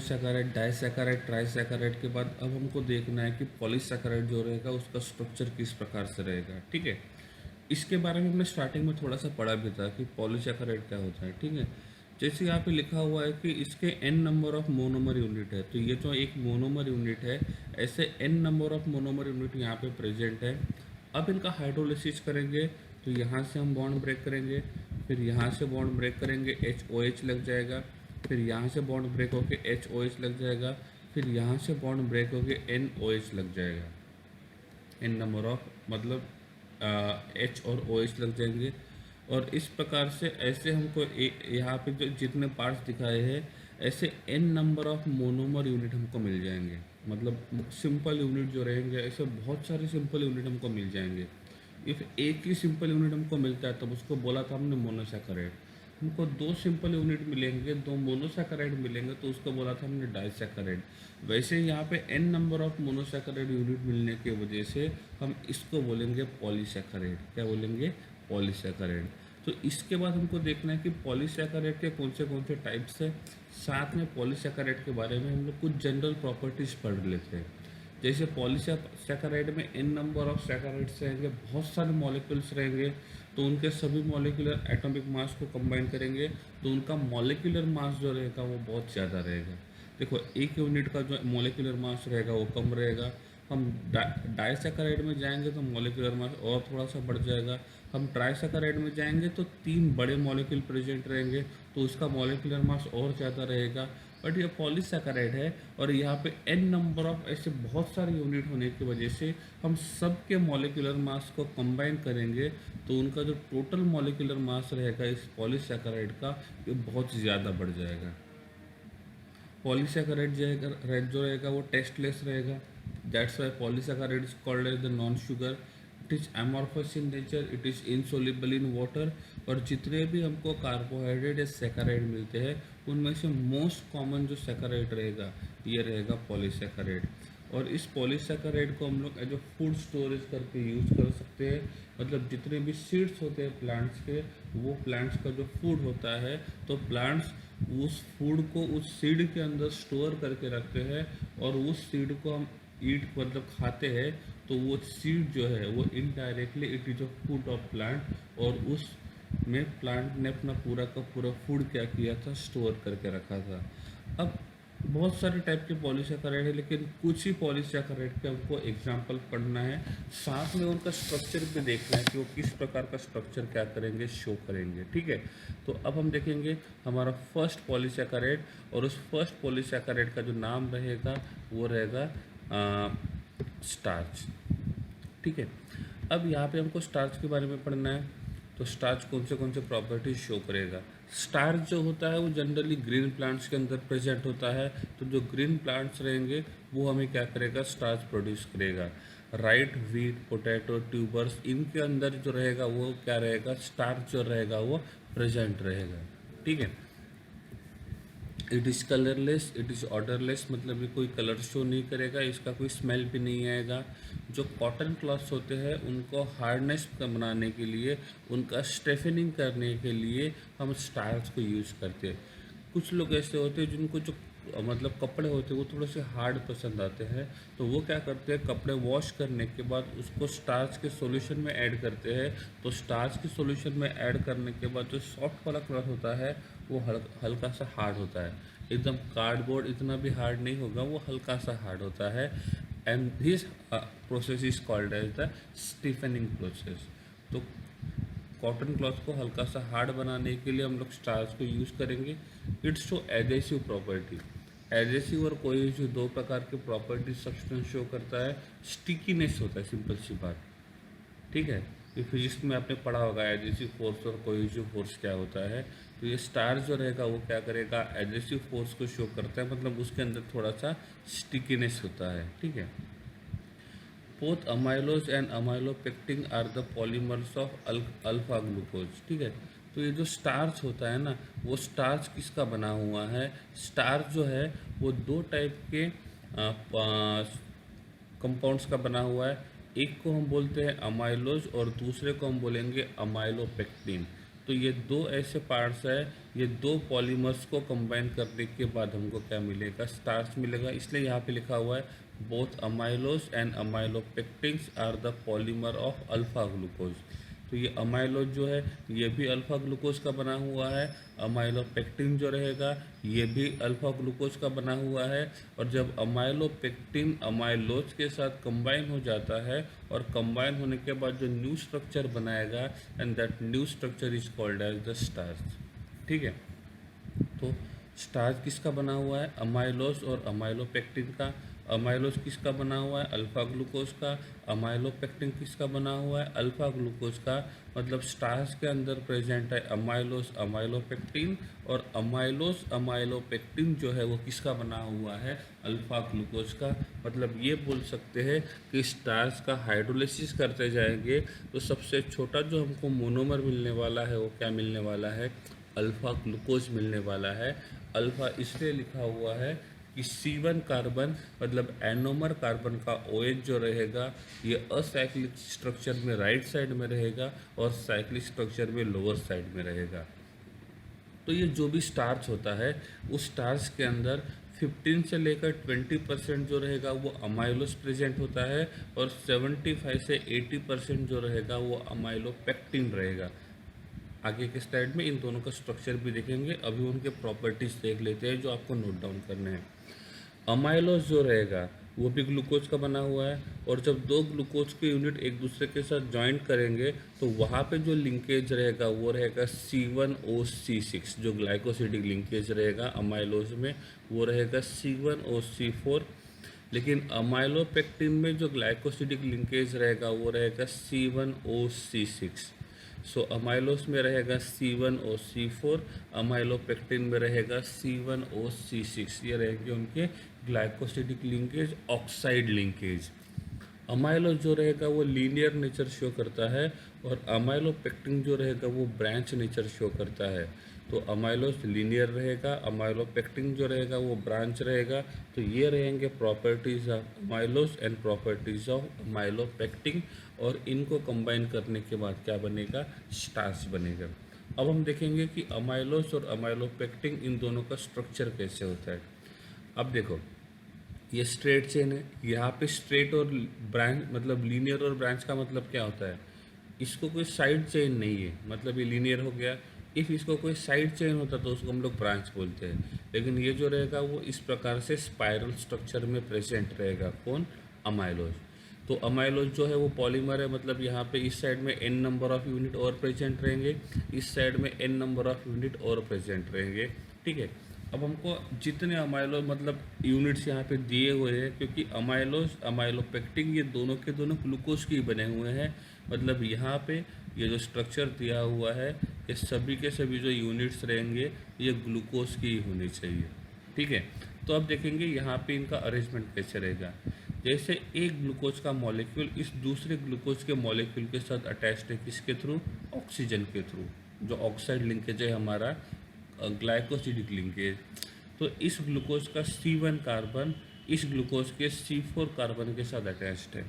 Monosaccharide, disaccharide, ट्राइसैकेराइड के बाद अब हमको देखना है कि पॉलीसैकेराइड जो रहेगा उसका स्ट्रक्चर किस प्रकार से रहेगा। ठीक है, इसके बारे में हमने स्टार्टिंग में थोड़ा सा पढ़ा भी था कि पॉलीसैकेराइड क्या होता है। ठीक है, जैसे यहाँ पे लिखा हुआ है कि इसके n number of monomer unit है, तो ये जो एक मोनोमर यूनिट है, ऐसे n number of monomer unit यहाँ पे प्रेजेंट है। अब इनका हाइड्रोलिसिस करेंगे तो यहाँ से हम बॉन्ड ब्रेक करेंगे, फिर यहाँ से बॉन्ड ब्रेक करेंगे, HOH लग जाएगा, फिर यहाँ से बॉन्ड ब्रेक होके HOH लग जाएगा, फिर यहाँ से बॉन्ड ब्रेक होके NOH लग जाएगा। n नंबर ऑफ मतलब H और OH लग जाएंगे। और इस प्रकार से ऐसे हमको यहाँ पे जो जितने पार्ट्स दिखाए हैं ऐसे n number of monomer unit हमको मिल जाएंगे। मतलब सिंपल यूनिट जो रहेंगे ऐसे बहुत सारे सिंपल यूनिट हमको मिल जाएंगे। इफ एक ही सिंपल यूनिट हमको मिलता है तब उसको बोला था हमने मोनोसैकेराइड। हमको दो सिंपल यूनिट मिलेंगे, दो मोनोसैकेराइड मिलेंगे तो उसको बोला था हमने डाइसैकेराइड। वैसे यहाँ पे n number of monosaccharide unit मिलने की वजह से हम इसको बोलेंगे पॉलीसैकेराइड। क्या बोलेंगे? पॉलीसैकेराइड। तो इसके बाद हमको देखना है कि पॉलीसैकेराइड के कौन से टाइप्स है। साथ में पॉलीसैकेराइड के बारे में हम लोग कुछ जनरल प्रॉपर्टीज पढ़ लेते हैं। जैसे पॉलीसैकेराइड में n नंबर ऑफ सैकेराइड्स रहेंगे, बहुत सारे मॉलिक्यूल्स रहेंगे, तो उनके सभी मॉलिक्यूलर एटॉमिक मास को कंबाइन करेंगे तो उनका मॉलिक्यूलर मास जो रहेगा वो बहुत ज़्यादा रहेगा। देखो, एक यूनिट का जो मॉलिक्यूलर मास रहेगा वो कम रहेगा। हम डाइसैकेराइड में जाएंगे तो मॉलिक्यूलर मास और थोड़ा सा बढ़ जाएगा। हम ट्राइसैकेराइड में जाएंगे तो 3 बड़े मॉलिक्यूल प्रेजेंट रहेंगे तो उसका मॉलिक्यूलर मास और ज़्यादा रहेगा। बट ये पॉलीसैकेराइड है और यहाँ पे n नंबर ऑफ ऐसे बहुत सारे यूनिट होने की वजह से हम सब के मॉलिक्यूलर मास को कंबाइन करेंगे तो उनका जो टोटल मॉलिक्यूलर मास रहेगा इस पॉलीसैकेराइड का ये बहुत ज़्यादा बढ़ जाएगा। पॉलीसैकेराइड जो रहेगा वो टेस्टलेस रहेगा। That's why polysaccharide is called as the non sugar. It is amorphous in nature, it is insoluble in water. और जितने भी हमको कार्बोहाइड्रेट या सैकेराइड मिलते हैं उनमें से मोस्ट कॉमन जो सैकेराइड रहेगा ये रहेगा पॉलीसैकेराइड। और इस पॉलीसैकेराइड को हम लोग एज अ फूड स्टोरेज करके यूज़ कर सकते हैं। मतलब जितने भी सीड्स होते हैं प्लांट्स के, वो प्लांट्स का जो फूड होता है तो प्लांट्स उस फूड को उस सीड के अंदर स्टोर करके रखते हैं और उस सीड को हम ईट मतलब खाते हैं तो वो सीड जो है वो indirectly it is a food of plant और उस में प्लांट ने अपना पूरा का पूरा फूड क्या किया था, स्टोर करके रखा था। अब बहुत सारे टाइप के पॉलीसैकेराइड है लेकिन कुछ ही पॉलीसैकेराइड के हमको एग्जांपल पढ़ना है, साथ में उनका स्ट्रक्चर भी देखना है कि वो किस प्रकार का स्ट्रक्चर क्या करेंगे, शो करेंगे। ठीक है, तो अब हम देखेंगे हमारा फर्स्ट पॉलीसैकेराइड और उस फर्स्ट पॉलीसैकेराइड का जो नाम रहेगा वो रहेगा स्टार्च। ठीक है, अब यहाँ पे हमको स्टार्च के बारे में पढ़ना है। तो स्टार्च कौन से प्रॉपर्टीज शो करेगा। स्टार्च जो होता है वो जनरली ग्रीन प्लांट्स के अंदर प्रेजेंट होता है। तो जो ग्रीन प्लांट्स रहेंगे वो हमें क्या करेगा, स्टार्च प्रोड्यूस करेगा। राइट, व्हीट, पोटैटो, ट्यूबर्स, इनके अंदर जो रहेगा वो क्या रहेगा, स्टार्च जो रहेगा वो प्रेजेंट रहेगा। ठीक है, it is colourless, it is odourless, मतलब ये कोई कलर शो नहीं करेगा, इसका कोई स्मेल भी नहीं आएगा। जो कॉटन क्लॉथ्स होते हैं उनको हार्डनेस बनाने के लिए, उनका स्टेफनिंग करने के लिए हम स्टार्च को यूज़ करते हैं। कुछ लोग ऐसे होते हैं जिनको जो मतलब कपड़े होते हैं वो थोड़े से हार्ड पसंद आते हैं, तो वो क्या करते हैं, कपड़े वॉश करने के बाद उसको स्टार्च के सॉल्यूशन में ऐड करते हैं। तो स्टार्च के सॉल्यूशन में ऐड करने के बाद जो सॉफ्ट वाला क्लॉथ होता है वो हल्का सा हार्ड होता है। एकदम कार्डबोर्ड इतना भी हार्ड नहीं होगा, वो हल्का सा हार्ड होता है। And this process is called as the stiffening process. तो कॉटन क्लॉथ को हल्का सा हार्ड बनाने के लिए हम लोग स्टार्च को यूज़ करेंगे। It's show adhesive property. Adhesive और कोहेसिव दो प्रकार के प्रॉपर्टी सब्सटेंस शो करता है। स्टिकीनेस होता है, सिंपल सी बात। ठीक है, ये फिजिक्स में आपने पढ़ा होगा एडेसिव फोर्स और कोहेसिव फोर्स क्या होता है। तो ये स्टार जो रहेगा वो क्या करेगा, एडेसिव फोर्स को शो करता है, मतलब उसके अंदर थोड़ा सा स्टिकीनेस होता है। ठीक है, both amylose and amylopectin are the polymers of alpha glucose. ठीक है, तो ये जो स्टार्च होता है ना, वो स्टार्च किसका बना हुआ है, स्टार्च जो है वो दो टाइप के कंपाउंड्स का बना हुआ है। एक को हम बोलते हैं अमाइलोज और दूसरे को हम बोलेंगे अमाइलोपेक्टिन। तो ये दो ऐसे पार्ट्स है, ये दो पॉलीमर्स को कंबाइन करने के बाद हमको क्या मिलेगा, स्टार्च मिलेगा। इसलिए यहाँ पे लिखा हुआ है both amylose and amylopectins are the polymer of alpha glucose. तो ये अमाइलोज जो है ये भी अल्फा ग्लूकोज का बना हुआ है, अमाइलोपेक्टिन जो रहेगा ये भी अल्फा ग्लूकोज का बना हुआ है। और जब अमाइलोपेक्टिन अमाइलोज के साथ कंबाइन हो जाता है और कंबाइन होने के बाद जो न्यू स्ट्रक्चर बनाएगा, and that new structure is called as the starch. ठीक है, तो स्टार्च किसका बना हुआ है, अमाइलोज और अमाइलोपेक्टिन का। अमाइलोज किसका बना हुआ है, अल्फा ग्लूकोज का। अमाइलोपेक्टिन किसका बना हुआ है, अल्फा ग्लूकोज का। मतलब स्टार्च के अंदर प्रेजेंट है अमाइलोज अमाइलोपेक्टिन, और अमाइलोज अमाइलोपेक्टिन जो है वो किसका बना हुआ है, अल्फा ग्लूकोज का। मतलब ये बोल सकते हैं कि स्टार्च का हाइड्रोलिसिस करते जाएंगे तो सबसे छोटा जो हमको मोनोमर मिलने वाला है वो क्या मिलने वाला है, अल्फ़ा ग्लूकोज मिलने वाला है। अल्फ़ा इसलिए लिखा हुआ है कि C1 कार्बन मतलब एनोमर कार्बन का OH जो रहेगा ये असाइक्लिक स्ट्रक्चर में राइट साइड में रहेगा और साइक्लिक स्ट्रक्चर में लोअर साइड में रहेगा। तो ये जो भी स्टार्च होता है उस स्टार्च के अंदर 15 से लेकर 20% जो रहेगा वो अमाइलोज प्रेजेंट होता है, और 75 से 80% जो रहेगा वो अमाइलोपेक्टिन रहेगा। आगे के स्लाइड में इन दोनों का स्ट्रक्चर भी देखेंगे, अभी उनके प्रॉपर्टीज देख लेते हैं जो आपको नोट डाउन करने हैं। अमाइलोज जो रहेगा वो भी ग्लूकोज का बना हुआ है, और जब दो ग्लूकोज के यूनिट एक दूसरे के साथ ज्वाइंट करेंगे तो वहाँ पे जो लिंकेज रहेगा वो रहेगा C1OC6। जो ग्लाइकोसिडिक लिंकेज रहेगा अमाइलोज में वो रहेगा C1OC4, लेकिन अमाइलोपेक्टिन में जो ग्लाइकोसिडिक लिंकेज रहेगा वो रहेगा C1OC6। सो अमाइलोज में रहेगा C1OC4, अमाइलोपेक्टिन में रहेगा C1OC6। ये रहेंगे उनके glycosidic linkage, oxide linkage. Amylose जो रहेगा वो लीनियर नेचर शो करता है, और अमाइलोपेक्टिन जो रहेगा वो ब्रांच नेचर शो करता है। तो अमाइलोज लीनियर रहेगा, अमाइलोपेक्टिन जो रहेगा वो ब्रांच रहेगा। तो ये रहेंगे properties of amylose and properties of amylopectin, और इनको कंबाइन करने के बाद क्या बनेगा, स्टार्च बनेगा। अब हम देखेंगे कि अमाइलोज और अमाइलोपेक्टिन इन दोनों का स्ट्रक्चर कैसे होता है। अब देखो ये स्ट्रेट चेन है, यहाँ पे स्ट्रेट और ब्रांच मतलब लीनियर और ब्रांच का मतलब क्या होता है, इसको कोई साइड चेन नहीं है, मतलब ये लीनियर हो गया। इफ़ इसको कोई साइड चेन होता तो उसको हम लोग ब्रांच बोलते हैं, लेकिन ये जो रहेगा वो इस प्रकार से स्पाइरल स्ट्रक्चर में प्रेजेंट रहेगा। कौन, अमाइलोज। तो अमाइलोज जो है वो पॉलीमर है, मतलब यहाँ पे इस साइड में n नंबर ऑफ यूनिट और प्रेजेंट रहेंगे, इस साइड में n नंबर ऑफ यूनिट और प्रेजेंट रहेंगे। ठीक है, अब हमको जितने अमाइलोज मतलब यूनिट्स यहाँ पे दिए हुए हैं, क्योंकि अमाइलोज अमाइलोपेक्टिन ये दोनों के दोनों ग्लूकोज के ही बने हुए हैं, मतलब यहाँ पे ये जो स्ट्रक्चर दिया हुआ है ये सभी के सभी जो यूनिट्स रहेंगे ये ग्लूकोज की ही होनी चाहिए। ठीक है, तो अब देखेंगे यहाँ पे इनका अरेंजमेंट कैसे रहेगा। जैसे एक ग्लूकोज का मॉलिक्यूल इस दूसरे ग्लूकोज के मॉलिक्यूल के साथ अटैच्ड है, किसके थ्रू, ऑक्सीजन के थ्रू, जो ऑक्साइड लिंकेज है हमारा ग्लाइकोसिडिक लिंकेज। तो इस ग्लूकोज का C1 कार्बन इस ग्लूकोज के C4 कार्बन के साथ अटैच्ड है,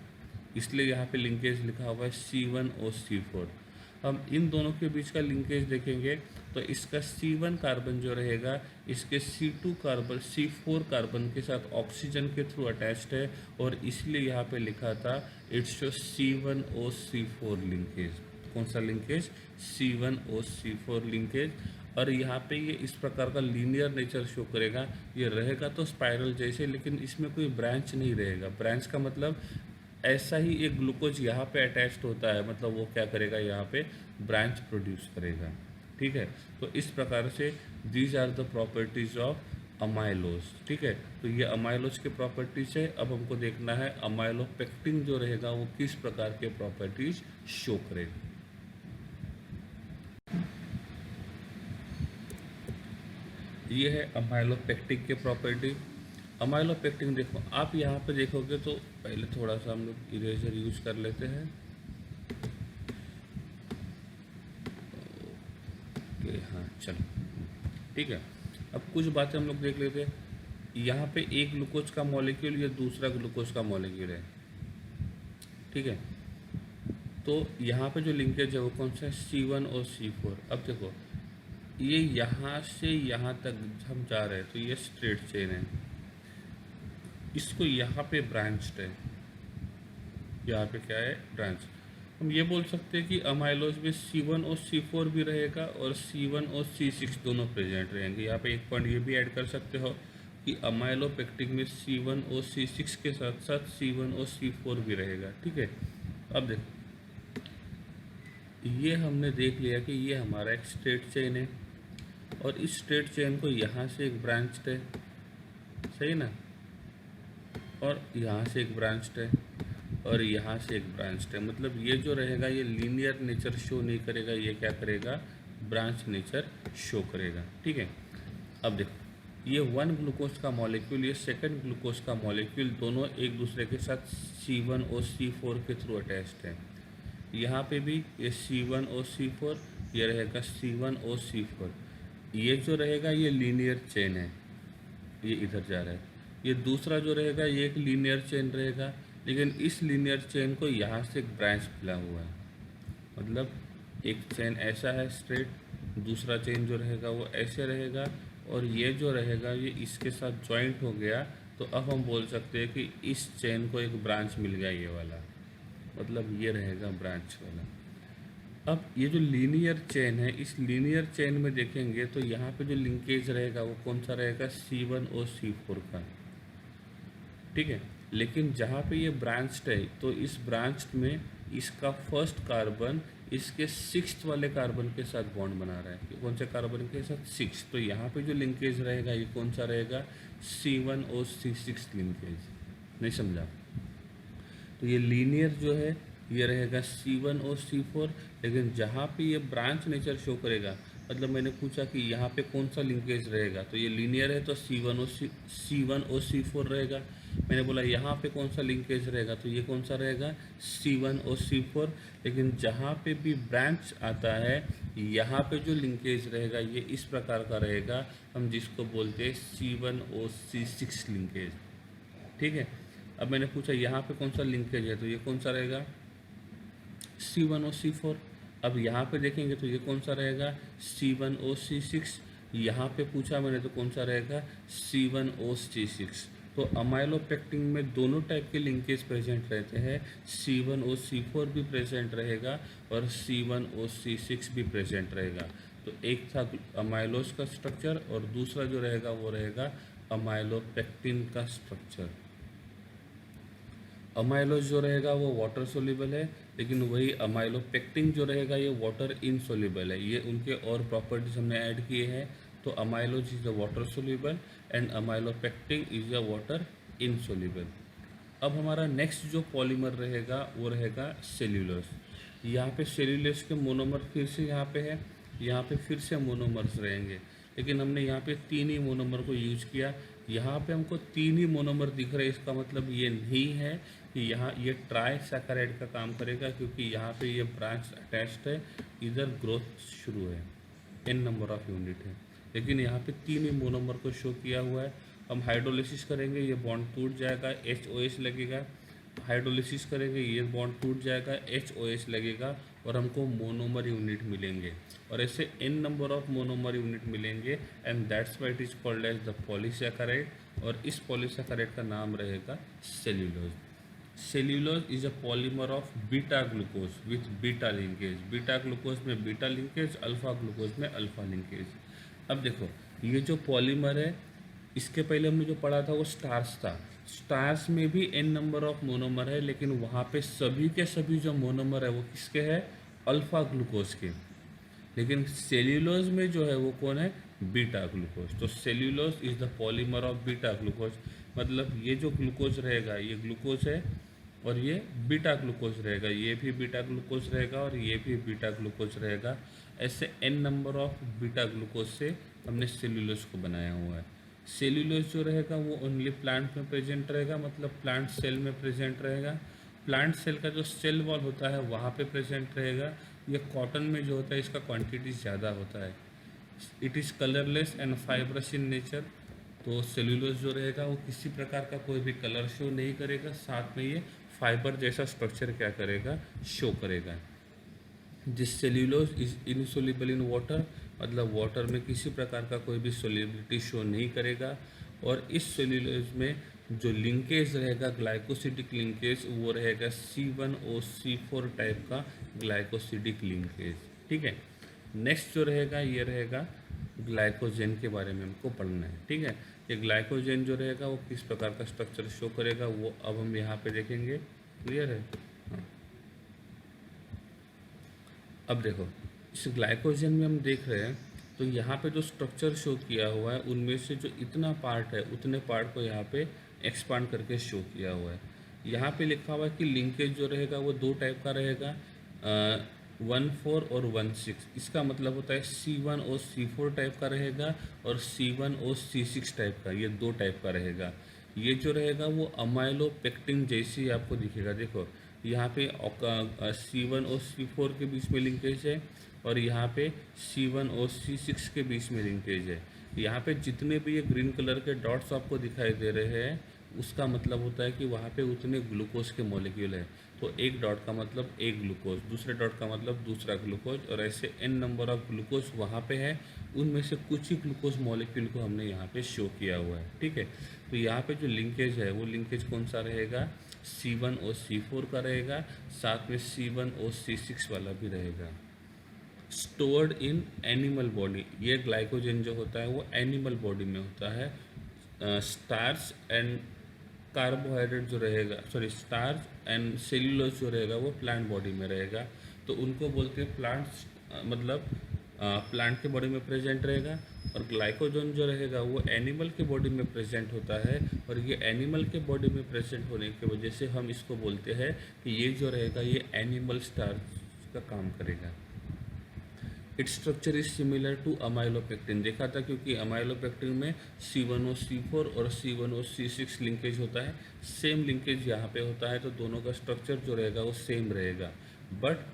इसलिए यहाँ पे लिंकेज लिखा हुआ है C1OC4। हम इन दोनों के बीच का लिंकेज देखेंगे तो इसका C1 कार्बन जो रहेगा इसके C2 कार्बन C4 कार्बन के साथ ऑक्सीजन के थ्रू अटैच्ड है, और इसलिए यहाँ पे लिखा था इट्स C1OC4 लिंकेज। कौन सा लिंकेज, C1OC4 लिंकेज। और यहाँ पे ये इस प्रकार का लीनियर नेचर शो करेगा, ये रहेगा तो स्पाइरल जैसे, लेकिन इसमें कोई ब्रांच नहीं रहेगा। ब्रांच का मतलब ऐसा ही एक ग्लूकोज यहाँ पे अटैच्ड होता है, मतलब वो क्या करेगा, यहाँ पे ब्रांच प्रोड्यूस करेगा। ठीक है, तो इस प्रकार से these are the properties of amylose. ठीक है, तो ये अमाइलोज के प्रॉपर्टीज है। अब हमको देखना है अमाइलोपेक्टिन जो रहेगा वो किस प्रकार के प्रॉपर्टीज शो करेगा। ये है अमाइलोपेक्टिन के प्रॉपर्टी। अमाइलोपेक्टिन देखो, आप यहाँ पे देखोगे तो पहले थोड़ा सा हम लोग इरेजर यूज कर लेते हैं। ओके, हाँ चलो ठीक है। अब कुछ बातें हम लोग देख लेते हैं। यहाँ पे एक ग्लूकोज का मॉलिक्यूल, ये दूसरा ग्लूकोज का मॉलिक्यूल है। ठीक है, तो यहाँ पे जो लिंकेज है वो कौन सा है, C1 और C4। अब देखो ये यहाँ से यहाँ तक हम जा रहे हैं तो ये स्ट्रेट चेन है, इसको यहाँ पे ब्रांच्ड है, यहाँ पे क्या है, ब्रांच। हम ये बोल सकते हैं कि अमाइलोज में C1 और C4 भी रहेगा और C1 और C6 दोनों प्रेजेंट रहेंगे। यहाँ पे एक पॉइंट ये भी ऐड कर सकते हो कि अमाइलोपेक्टिन में C1 और C6 के साथ साथ C1 और C4 भी रहेगा। ठीक है, अब देखो ये हमने देख लिया कि ये हमारा एक स्ट्रेट चेन है और इस स्ट्रेट चेन को यहाँ से एक ब्रांच है, सही ना, और यहाँ से एक ब्रांच है और यहाँ से एक ब्रांच है। मतलब ये जो रहेगा ये लीनियर नेचर शो नहीं करेगा, ये क्या करेगा, ब्रांच नेचर शो करेगा। ठीक है, अब देखो ये 1 ग्लूकोज का मॉलिक्यूल, ये सेकंड ग्लूकोज का मॉलिक्यूल, दोनों एक दूसरे के साथ C1 और C4 के थ्रू अटैच्ड है। यहाँ पे भी ये C1 और C4, ये रहेगा C1 और C4। ये जो रहेगा ये लीनियर चेन है, ये इधर जा रहा है। ये दूसरा जो रहेगा ये एक लीनियर चेन रहेगा, लेकिन इस लीनियर चेन को यहाँ से एक ब्रांच मिला हुआ है। मतलब एक चेन ऐसा है स्ट्रेट, दूसरा चेन जो रहेगा वो ऐसे रहेगा और ये जो रहेगा ये इसके साथ जॉइंट हो गया। तो अब हम बोल सकते हैं कि इस चेन को एक ब्रांच मिल गया, ये वाला, मतलब ये रहेगा ब्रांच वाला। अब ये जो लीनियर चेन है, इस लीनियर चेन में देखेंगे तो यहाँ पे जो लिंकेज रहेगा वो कौन सा रहेगा, C1 और C4 का। ठीक है, लेकिन जहाँ पे ये ब्रांच्ड है तो इस ब्रांच में इसका फर्स्ट कार्बन इसके 6th वाले कार्बन के साथ बॉन्ड बना रहा है। कौन से कार्बन के साथ, 6। तो यहाँ पे जो लिंकेज रहेगा ये कौन सा रहेगा, C1 और C6 लिंकेज। नहीं समझा? तो ये लीनियर जो है ये रहेगा C1 और C4, लेकिन जहाँ पे ये ब्रांच नेचर शो करेगा, मतलब मैंने पूछा कि यहाँ पे कौन सा लिंकेज रहेगा, तो ये लीनियर है तो C1 और C4 रहेगा। मैंने बोला यहाँ पे कौन सा लिंकेज रहेगा, तो ये कौन सा रहेगा, C1 और C4। लेकिन जहाँ पे भी ब्रांच आता है यहाँ पे जो लिंकेज रहेगा ये इस प्रकार का रहेगा, हम जिसको बोलते हैं C1 और C6 लिंकेज। ठीक है, अब मैंने पूछा यहाँ पे कौन सा लिंकेज है, तो ये कौन सा रहेगा, C1 और C4। अब यहाँ पे देखेंगे तो ये कौन सा रहेगा, C1 और C6। यहाँ पे पूछा मैंने तो कौन सा रहेगा, C1 और C6। तो अमाइलोपेक्टिन में दोनों टाइप के लिंकेज प्रेजेंट रहते हैं, C1 और C4 भी प्रेजेंट रहेगा और C1 और C6 भी प्रेजेंट रहेगा। तो एक था अमाइलोज का स्ट्रक्चर और दूसरा जो रहेगा वो रहेगा अमाइलोपेक्टिन का स्ट्रक्चर। अमाइलोज जो रहेगा वो वाटर सोल्यूबल है, लेकिन वही अमाइलोपेक्टिन जो रहेगा ये वाटर इनसोल्यूबल है। ये उनके और प्रॉपर्टीज हमने ऐड किए हैं। तो amylose is a water soluble and amylopectin is a water insoluble. अब हमारा नेक्स्ट जो पॉलीमर रहेगा वो रहेगा सेल्यूलोज। यहाँ पे सेल्यूलोज के मोनोमर फिर से यहाँ पे है, यहाँ पे फिर से मोनोमर्स रहेंगे, लेकिन हमने यहाँ पे 3 ही मोनोमर को यूज किया। यहाँ पे हमको 3 ही मोनोमर दिख रहे हैं, इसका मतलब ये नहीं है कि यहाँ ये ट्राई सैकराइड का काम करेगा, क्योंकि यहाँ पे ये ब्रांच अटैच्ड है, इधर ग्रोथ शुरू है, n नंबर ऑफ यूनिट है, लेकिन यहाँ पे 3 ही मोनोमर को शो किया हुआ है। हम हाइड्रोलिसिस करेंगे, ये बॉन्ड टूट जाएगा, HOH लगेगा। हाइड्रोलिसिस करेंगे, ये बॉन्ड टूट जाएगा, HOH लगेगा और हमको मोनोमर यूनिट मिलेंगे, और ऐसे n number of monomer unit मिलेंगे, and that's why it is called as the polysaccharide. और इस पॉलीसैकेराइड का नाम रहेगा cellulose. Cellulose is a polymer of beta glucose with beta linkage. Beta glucose में बीटा लिंकेज, अल्फा ग्लूकोज में alpha linkage. अब देखो ये जो पॉलीमर है, इसके पहले हमने जो पढ़ा था वो स्टार्च था। स्टार्च में भी n नंबर ऑफ मोनोमर है, लेकिन वहाँ पे सभी के सभी जो मोनोमर है वो किसके है, अल्फा ग्लूकोज के। लेकिन सेल्यूलोज में जो है वो कौन है, बीटा ग्लूकोज। तो cellulose is the polymer of beta glucose. मतलब ये जो ग्लूकोज रहेगा ये ग्लूकोज है और ये बीटा ग्लूकोज रहेगा, ये भी बीटा ग्लूकोज रहेगा और ये भी बीटा ग्लूकोज रहेगा। ऐसे n number of beta glucose से हमने सेल्यूलोज को बनाया हुआ है। सेल्यूलोज जो रहेगा वो ओनली प्लांट में प्रेजेंट रहेगा, मतलब प्लांट सेल में प्रेजेंट रहेगा। प्लांट सेल का जो सेल वॉल होता है वहाँ पे प्रेजेंट रहेगा। ये कॉटन में जो होता है इसका क्वांटिटी ज़्यादा होता है। It is colourless and fibrous in nature. तो सेल्यूलोज जो रहेगा वो किसी प्रकार का कोई भी कलर शो नहीं करेगा, साथ में ये फाइबर जैसा स्ट्रक्चर क्या करेगा, शो करेगा। This cellulose is insoluble in water, मतलब वाटर में किसी प्रकार का कोई भी सोल्यूबिलिटी शो नहीं करेगा। और इस सेल्यूलोज में जो लिंकेज रहेगा, ग्लाइकोसिडिक लिंकेज, वो रहेगा C1OC4 टाइप का ग्लाइकोसिडिक लिंकेज। ठीक है। नेक्स्ट जो रहेगा ये रहेगा ग्लाइकोजेन के बारे में हमको पढ़ना है। ठीक है। ये ग्लाइकोजेन जो रहेगा वो किस प्रकार का स्ट्रक्चर शो करेगा वो अब हम यहाँ पे देखेंगे। क्लियर है। हाँ। अब देखो इस ग्लाइकोजन में हम देख रहे हैं तो यहाँ पे जो स्ट्रक्चर शो किया हुआ है उनमें से जो इतना पार्ट है उतने पार्ट को यहाँ पे एक्सपांड करके शो किया हुआ है। यहाँ पे लिखा हुआ है कि लिंकेज जो रहेगा वो दो टाइप का रहेगा, 1,4 और 1,6। इसका मतलब होता है C1OC4 टाइप का रहेगा और C1OC6 टाइप का, ये दो टाइप का रहेगा। ये जो रहेगा वो अमाइलोपेक्टिन जैसी आपको दिखेगा। देखो यहाँ पे C1OC4 के बीच में लिंकेज है और यहाँ पे C1OC6 के बीच में लिंकेज है। यहाँ पे जितने भी ये ग्रीन कलर के डॉट्स आपको दिखाई दे रहे हैं उसका मतलब होता है कि वहाँ पे उतने ग्लूकोज के मॉलिक्यूल है। तो एक डॉट का मतलब एक ग्लूकोज, दूसरे डॉट का मतलब दूसरा ग्लूकोज, और ऐसे n नंबर ऑफ ग्लूकोज वहाँ पे है। उनमें से कुछ ही ग्लूकोज मॉलिक्यूल को हमने यहाँ पे शो किया हुआ है। ठीक है। तो यहाँ पे जो लिंकेज है वो लिंकेज कौन सा रहेगा, C1OC4 का रहेगा, साथ में C1OC6 वाला भी रहेगा। स्टोर्ड इन एनिमल बॉडी, ये ग्लाइकोजन जो होता है वो एनिमल बॉडी में होता है। स्टार्च एंड कार्बोहाइड्रेट जो रहेगा, सॉरी स्टार्च एंड सेल्यूलोज जो रहेगा वो प्लांट बॉडी में रहेगा। तो उनको बोलते हैं प्लांट्स, मतलब प्लांट के बॉडी में प्रेजेंट रहेगा। और ग्लाइकोजन जो रहेगा वो एनिमल के बॉडी में प्रेजेंट होता है। और ये एनिमल के बॉडी में प्रेजेंट होने की वजह से हम इसको बोलते हैं कि ये जो रहेगा ये एनिमल स्टार्च का काम करेगा। Its structure is similar to amylopectin, देखा था क्योंकि अमाइलोपेक्टिन में C1OC4 और C1OC6 लिंकेज होता है, सेम लिंकेज यहाँ पे होता है। तो दोनों का स्ट्रक्चर जो रहेगा वो सेम रहेगा। बट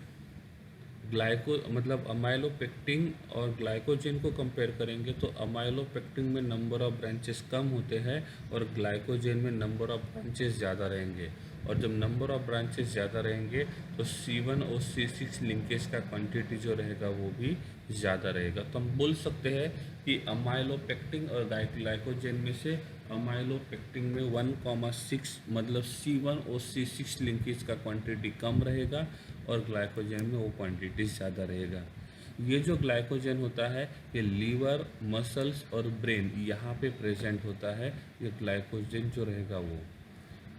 मतलब अमाइलोपेक्टिन और ग्लाइकोजन को कंपेयर करेंगे तो अमाइलोपेक्टिन में नंबर ऑफ ब्रांचेस कम होते हैं और ग्लाइकोजन में नंबर ऑफ ब्रांचेस ज़्यादा रहेंगे। और जब नंबर ऑफ ब्रांचेस ज़्यादा रहेंगे तो C1OC6 लिंकेज का क्वांटिटी जो रहेगा वो भी ज़्यादा रहेगा। तो हम बोल सकते हैं कि अमाइलोपेक्टिन और ग्लाइकोजन में से अमाइलोपेक्टिन में 1,6 मतलब C1OC6 लिंकेज का क्वांटिटी कम रहेगा और ग्लाइकोजन में वो क्वांटिटी ज़्यादा रहेगा। ये जो ग्लाइकोजन होता है ये लीवर, मसल्स और ब्रेन यहाँ पे प्रेजेंट होता है। ये ग्लाइकोजन जो रहेगा वो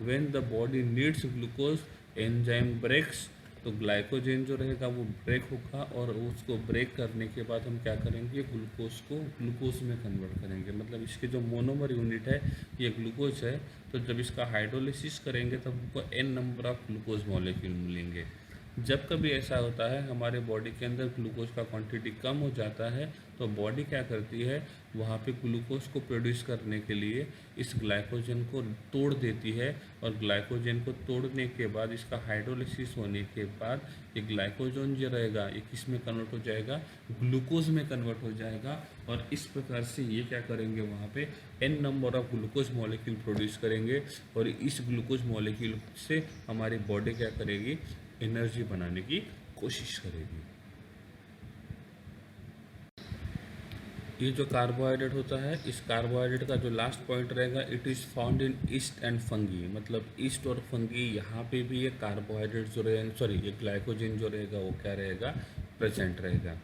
when the body needs glucose enzyme breaks, तो ग्लाइकोजन जो रहेगा वो ब्रेक होगा और उसको ब्रेक करने के बाद हम क्या करेंगे, ग्लूकोज को ग्लूकोज में कन्वर्ट करेंगे। मतलब इसके जो मोनोमर यूनिट है ये ग्लूकोज है। तो जब इसका हाइड्रोलिसिस करेंगे तब हमको n number of glucose molecule मिलेंगे। जब कभी ऐसा होता है हमारे बॉडी के अंदर ग्लूकोज का क्वांटिटी कम हो जाता है तो बॉडी क्या करती है, वहाँ पे ग्लूकोज को प्रोड्यूस करने के लिए इस ग्लाइकोजन को तोड़ देती है। और ग्लाइकोजन को तोड़ने के बाद इसका हाइड्रोलिसिस होने के बाद ये ग्लाइकोजन जो रहेगा ये किस में कन्वर्ट हो जाएगा, ग्लूकोज में कन्वर्ट हो जाएगा। और इस प्रकार से ये क्या करेंगे, वहाँ पे n number of glucose molecule produce करेंगे। और इस ग्लूकोज मॉलिक्यूल से हमारी बॉडी क्या करेगी, एनर्जी बनाने की कोशिश करेगी। ये जो कार्बोहाइड्रेट होता है, इस कार्बोहाइड्रेट का जो लास्ट पॉइंट रहेगा, it is found in east and fungi, मतलब ईस्ट और फंगी यहाँ पे भी ये कार्बोहाइड्रेट जो रहेगा, सॉरी ये ग्लाइकोजन जो रहेगा वो क्या रहेगा, प्रेजेंट रहेगा।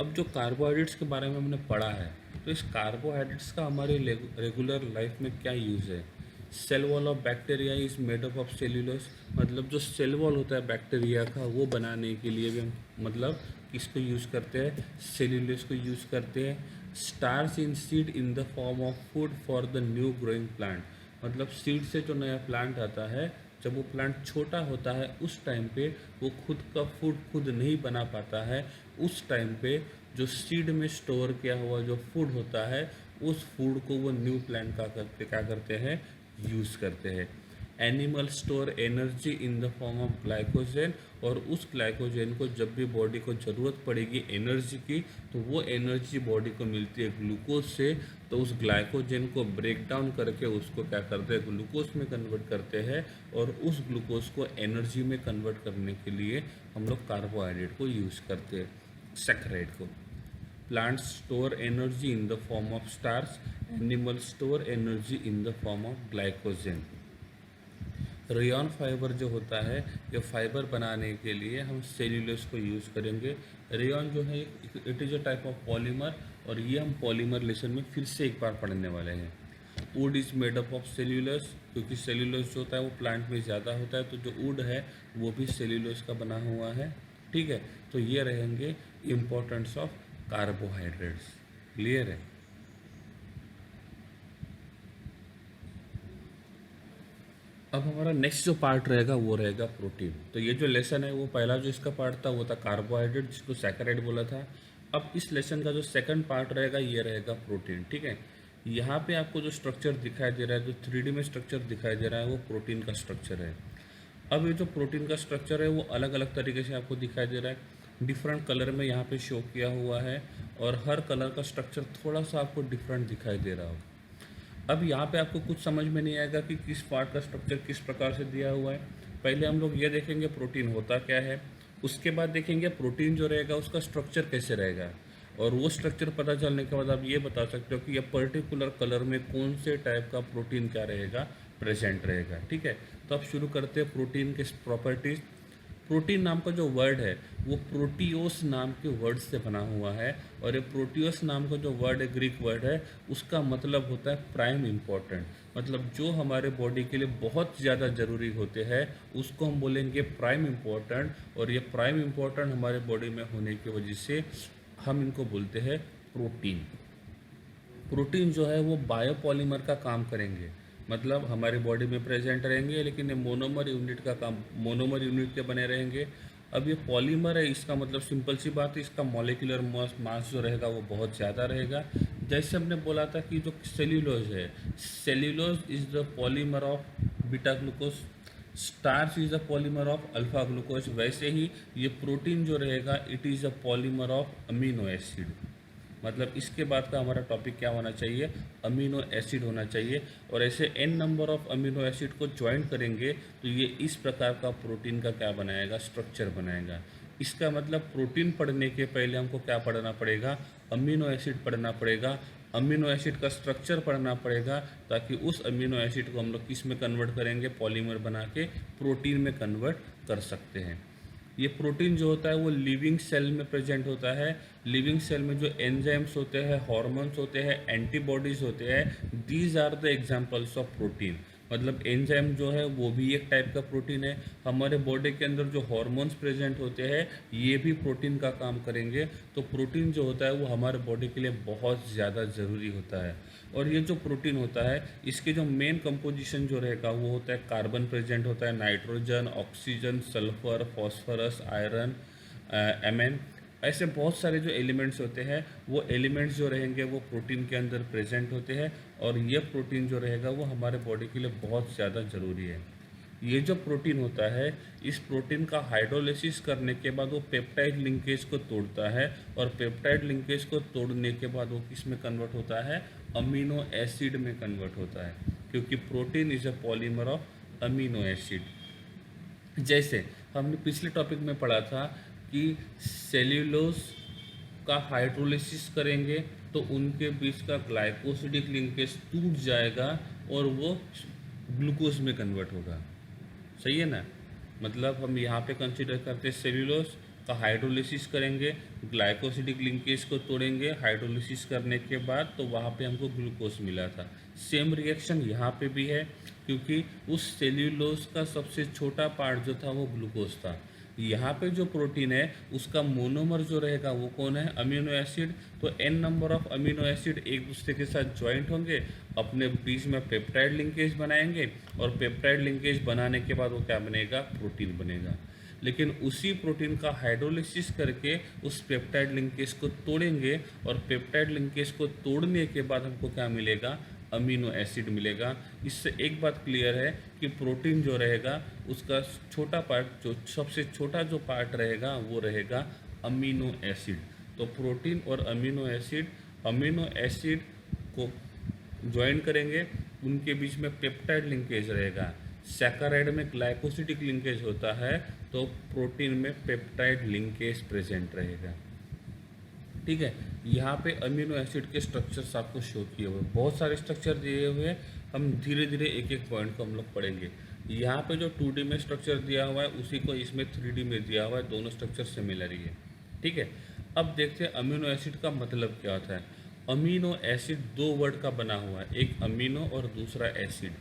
अब जो कार्बोहाइड्रेट्स के बारे में हमने पढ़ा है तो इस कार्बोहाइड्रेट्स का हमारे रेगुलर लाइफ में क्या यूज़ है। Cell wall of bacteria is made up of cellulose, मतलब जो सेल वॉल होता है बैक्टीरिया का वो बनाने के लिए भी हम मतलब किसको यूज़ करते हैं, सेल्यूलोज को यूज़ करते हैं। Starch in seed in the form of food for the new growing plant, मतलब सीड से जो नया प्लांट आता है, जब वो प्लांट छोटा होता है उस टाइम पे वो खुद का फूड खुद नहीं बना पाता है। उस टाइम पे जो सीड में स्टोर किया हुआ जो फूड होता है उस फूड को वो न्यू प्लांट का करते क्या करते हैं, यूज़ करते हैं। Animal store energy in the form of glycogen, और उस ग्लाइकोजन को जब भी बॉडी को ज़रूरत पड़ेगी एनर्जी की, तो वो एनर्जी बॉडी को मिलती है ग्लूकोज से। तो उस ग्लाइकोजन को ब्रेक डाउन करके उसको क्या करते हैं, ग्लूकोज में कन्वर्ट करते हैं, और उस ग्लूकोज को एनर्जी में कन्वर्ट करने के लिए हम लोग कार्बोहाइड्रेट को यूज़ करते हैं, सैकराइड को। Plants store energy in the form of starch, animal store energy in the form of glycogen. Rayon fibre जो होता है, ये फाइबर बनाने के लिए हम सेल्यूलोज को यूज़ करेंगे। रेयॉन जो है it is a type of polymer, और ये हम पॉलीमर लेसन में फिर से एक बार पढ़ने वाले हैं। Would is made up of cellulose, क्योंकि सेल्यूलोज जो होता है वो प्लांट में ज़्यादा होता है, तो जो वुड है वो भी सेल्यूलोज का बना हुआ है। ठीक है, तो ये रहेंगे इम्पोर्टेंस ऑफ कार्बोहाइड्रेट्स। क्लियर है? अब हमारा नेक्स्ट जो पार्ट रहेगा वो रहेगा प्रोटीन। तो ये जो लेसन है वो पहला जो इसका पार्ट था वो था कार्बोहाइड्रेट, जिसको सैकराइड बोला था। अब इस लेसन का जो सेकंड पार्ट रहेगा ये रहेगा प्रोटीन। ठीक है, यहाँ पे आपको जो स्ट्रक्चर दिखाई दे रहा है, जो 3D में स्ट्रक्चर दिखाई दे रहा है, वो प्रोटीन का स्ट्रक्चर है। अब ये जो प्रोटीन का स्ट्रक्चर है वो अलग अलग तरीके से आपको दिखाई दे रहा है, डिफरेंट कलर में यहाँ पे शो किया हुआ है, और हर कलर का स्ट्रक्चर थोड़ा सा आपको डिफरेंट दिखाई दे रहा होगा। अब यहाँ पे आपको कुछ समझ में नहीं आएगा कि किस पार्ट का स्ट्रक्चर किस प्रकार से दिया हुआ है। पहले हम लोग ये देखेंगे प्रोटीन होता क्या है, उसके बाद देखेंगे प्रोटीन जो रहेगा उसका स्ट्रक्चर कैसे रहेगा, और वो स्ट्रक्चर पता चलने के बाद आप ये बता सकते हो कि ये पर्टिकुलर कलर में कौन से टाइप का प्रोटीन क्या रहेगा, प्रेजेंट रहेगा। ठीक है, तो अब शुरू करते हैं प्रोटीन के प्रॉपर्टीज़। प्रोटीन नाम का जो वर्ड है वो प्रोटियोस नाम के वर्ड से बना हुआ है, और ये प्रोटियोस नाम का जो वर्ड है, ग्रीक वर्ड है, उसका मतलब होता है प्राइम इम्पोर्टेंट। मतलब जो हमारे बॉडी के लिए बहुत ज़्यादा ज़रूरी होते हैं उसको हम बोलेंगे प्राइम इम्पोर्टेंट, और ये प्राइम इम्पोर्टेंट हमारे बॉडी में होने की वजह से हम इनको बोलते हैं प्रोटीन। प्रोटीन जो है वो बायोपॉलीमर का काम करेंगे, मतलब हमारी बॉडी में प्रेजेंट रहेंगे, लेकिन ये मोनोमर यूनिट का काम, मोनोमर यूनिट के बने रहेंगे। अब ये पॉलीमर है, इसका मतलब सिंपल सी बात है, इसका मॉलिक्यूलर मास जो रहेगा वो बहुत ज़्यादा रहेगा। जैसे हमने बोला था कि जो सेल्यूलोज है, cellulose is the polymer of beta glucose, starch is the polymer of alpha glucose, वैसे ही ये प्रोटीन जो रहेगा it is a polymer of amino acid. मतलब इसके बाद का हमारा टॉपिक क्या होना चाहिए, अमीनो एसिड होना चाहिए, और ऐसे n number of amino acid को ज्वाइन करेंगे तो ये इस प्रकार का प्रोटीन का क्या बनाएगा, स्ट्रक्चर बनाएगा। इसका मतलब प्रोटीन पढ़ने के पहले हमको क्या पढ़ना पड़ेगा, अमीनो एसिड पढ़ना पड़ेगा, अमीनो एसिड का स्ट्रक्चर पढ़ना पड़ेगा, ताकि उस अमीनो एसिड को हम लोग किस में कन्वर्ट करेंगे, पॉलीमर बना के प्रोटीन में कन्वर्ट कर सकते हैं। ये प्रोटीन जो होता है वो लिविंग सेल में प्रेजेंट होता है। लिविंग सेल में जो एंजाइम्स होते हैं, हार्मोन्स होते हैं, एंटीबॉडीज़ होते हैं, these are the examples of protein. मतलब एंजाइम जो है वो भी एक टाइप का प्रोटीन है। हमारे बॉडी के अंदर जो हार्मोन्स प्रेजेंट होते हैं ये भी प्रोटीन का काम करेंगे। तो प्रोटीन जो होता है वो हमारे बॉडी के लिए बहुत ज़्यादा ज़रूरी होता है। और ये जो प्रोटीन होता है इसके जो मेन कंपोजिशन जो रहेगा वो होता है, कार्बन प्रेजेंट होता है, nitrogen, oxygen, sulphur, phosphorus, iron, MN, ऐसे बहुत सारे जो एलिमेंट्स होते हैं वो एलिमेंट्स जो रहेंगे वो प्रोटीन के अंदर प्रेजेंट होते हैं, और ये प्रोटीन जो रहेगा वो हमारे बॉडी के लिए बहुत ज़्यादा ज़रूरी है। ये जो प्रोटीन होता है इस प्रोटीन का हाइड्रोलिसिस करने के बाद वो पेप्टाइड लिंकेज को तोड़ता है, और पेप्टाइड लिंकेज को तोड़ने के बाद वो किस में कन्वर्ट होता है, अमीनो एसिड में कन्वर्ट होता है, क्योंकि protein is a polymer of amino acid. जैसे हमने पिछले टॉपिक में पढ़ा था कि सेल्यूलोज का हाइड्रोलिसिस करेंगे तो उनके बीच का ग्लाइकोसिडिक लिंकेज टूट जाएगा और वो ग्लूकोज में कन्वर्ट होगा। सही है ना? मतलब हम यहाँ पे कंसीडर करते हैं सेल्यूलोज का हाइड्रोलिसिस करेंगे, ग्लाइकोसिडिक लिंकेज को तोड़ेंगे, हाइड्रोलिसिस करने के बाद तो वहाँ पे हमको ग्लूकोज मिला था। सेम रिएक्शन यहाँ पे भी है, क्योंकि उस सेल्यूलोज का सबसे छोटा पार्ट जो था वो ग्लूकोज था। यहाँ पे जो प्रोटीन है उसका मोनोमर जो रहेगा वो कौन है, अमीनो एसिड। तो n number of amino acid एक दूसरे के साथ ज्वाइंट होंगे, अपने बीच में पेप्टाइड लिंकेज बनाएंगे, और पेप्टाइड लिंकेज बनाने के बाद वो क्या बनेगा, प्रोटीन बनेगा। लेकिन उसी प्रोटीन का हाइड्रोलिसिस करके उस पेप्टाइड लिंकेज को तोड़ेंगे, और पेप्टाइड लिंकेज को तोड़ने के बाद हमको क्या मिलेगा, अमीनो एसिड मिलेगा। इससे एक बात क्लियर है कि प्रोटीन जो रहेगा उसका छोटा पार्ट, जो सबसे छोटा जो पार्ट रहेगा वो रहेगा अमीनो एसिड। तो प्रोटीन और अमीनो एसिड को ज्वाइन करेंगे, उनके बीच में पेप्टाइड लिंकेज रहेगा। सैकराइड में ग्लाइकोसिडिक लिंकेज होता है, तो प्रोटीन में पेप्टाइड लिंकेज प्रेजेंट रहेगा। ठीक है, यहाँ पे अमीनो एसिड के स्ट्रक्चर्स आपको शो किए हुए, बहुत सारे स्ट्रक्चर दिए हुए हैं। हम धीरे धीरे एक एक पॉइंट को हम लोग पढ़ेंगे। यहाँ पे जो 2D में स्ट्रक्चर दिया हुआ है उसी को इसमें 3D में दिया हुआ है, दोनों स्ट्रक्चर सिमिलर ही है। ठीक है, अब देखते हैं अमीनो एसिड का मतलब क्या होता है। अमीनो एसिड दो वर्ड का बना हुआ है, एक अमीनो और दूसरा एसिड।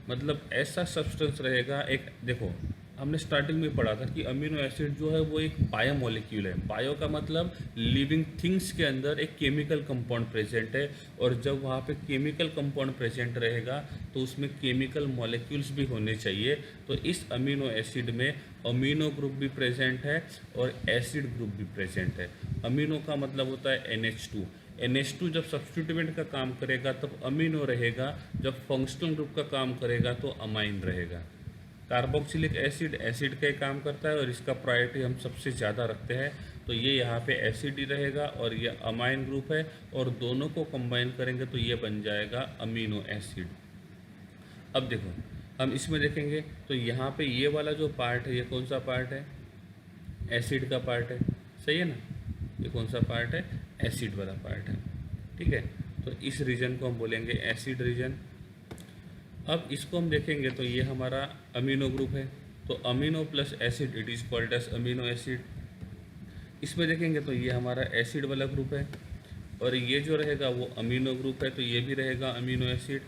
मतलब ऐसा सब्सटेंस रहेगा, एक देखो हमने स्टार्टिंग में पढ़ा था कि अमीनो एसिड जो है वो एक बायोमोलिक्यूल है। बायो का मतलब लिविंग थिंग्स के अंदर एक केमिकल कंपाउंड प्रेजेंट है, और जब वहाँ पे केमिकल कंपाउंड प्रेजेंट रहेगा तो उसमें केमिकल मॉलिक्यूल्स भी होने चाहिए। तो इस अमीनो एसिड में अमीनो ग्रुप भी प्रेजेंट है और एसिड ग्रुप भी प्रेजेंट है। अमीनो का मतलब होता है NH2। NH2 जब सब्स्टिट्यूएंट का काम करेगा तब अमीनो रहेगा, जब फंक्शनल ग्रुप का काम करेगा तो अमाइन रहेगा। कार्बोक्सिलिक एसिड एसिड का ही काम करता है और इसका प्रायोरिटी हम सबसे ज़्यादा रखते हैं, तो ये यहाँ पे एसिड ही रहेगा और ये अमाइन ग्रुप है, और दोनों को कंबाइन करेंगे तो ये बन जाएगा अमीनो एसिड। अब देखो हम इसमें देखेंगे तो यहाँ पे ये वाला जो पार्ट है ये कौन सा पार्ट है, एसिड का पार्ट है, सही है ना। ये कौन सा पार्ट है, एसिड वाला पार्ट है। ठीक है, तो इस रीजन को हम बोलेंगे एसिड रीजन। अब इसको हम देखेंगे तो ये हमारा अमीनो ग्रुप है, तो amino plus acid it is called as amino acid. इसमें देखेंगे तो ये हमारा एसिड वाला ग्रुप है, और ये जो रहेगा वो अमीनो ग्रुप है, तो ये भी रहेगा अमीनो एसिड।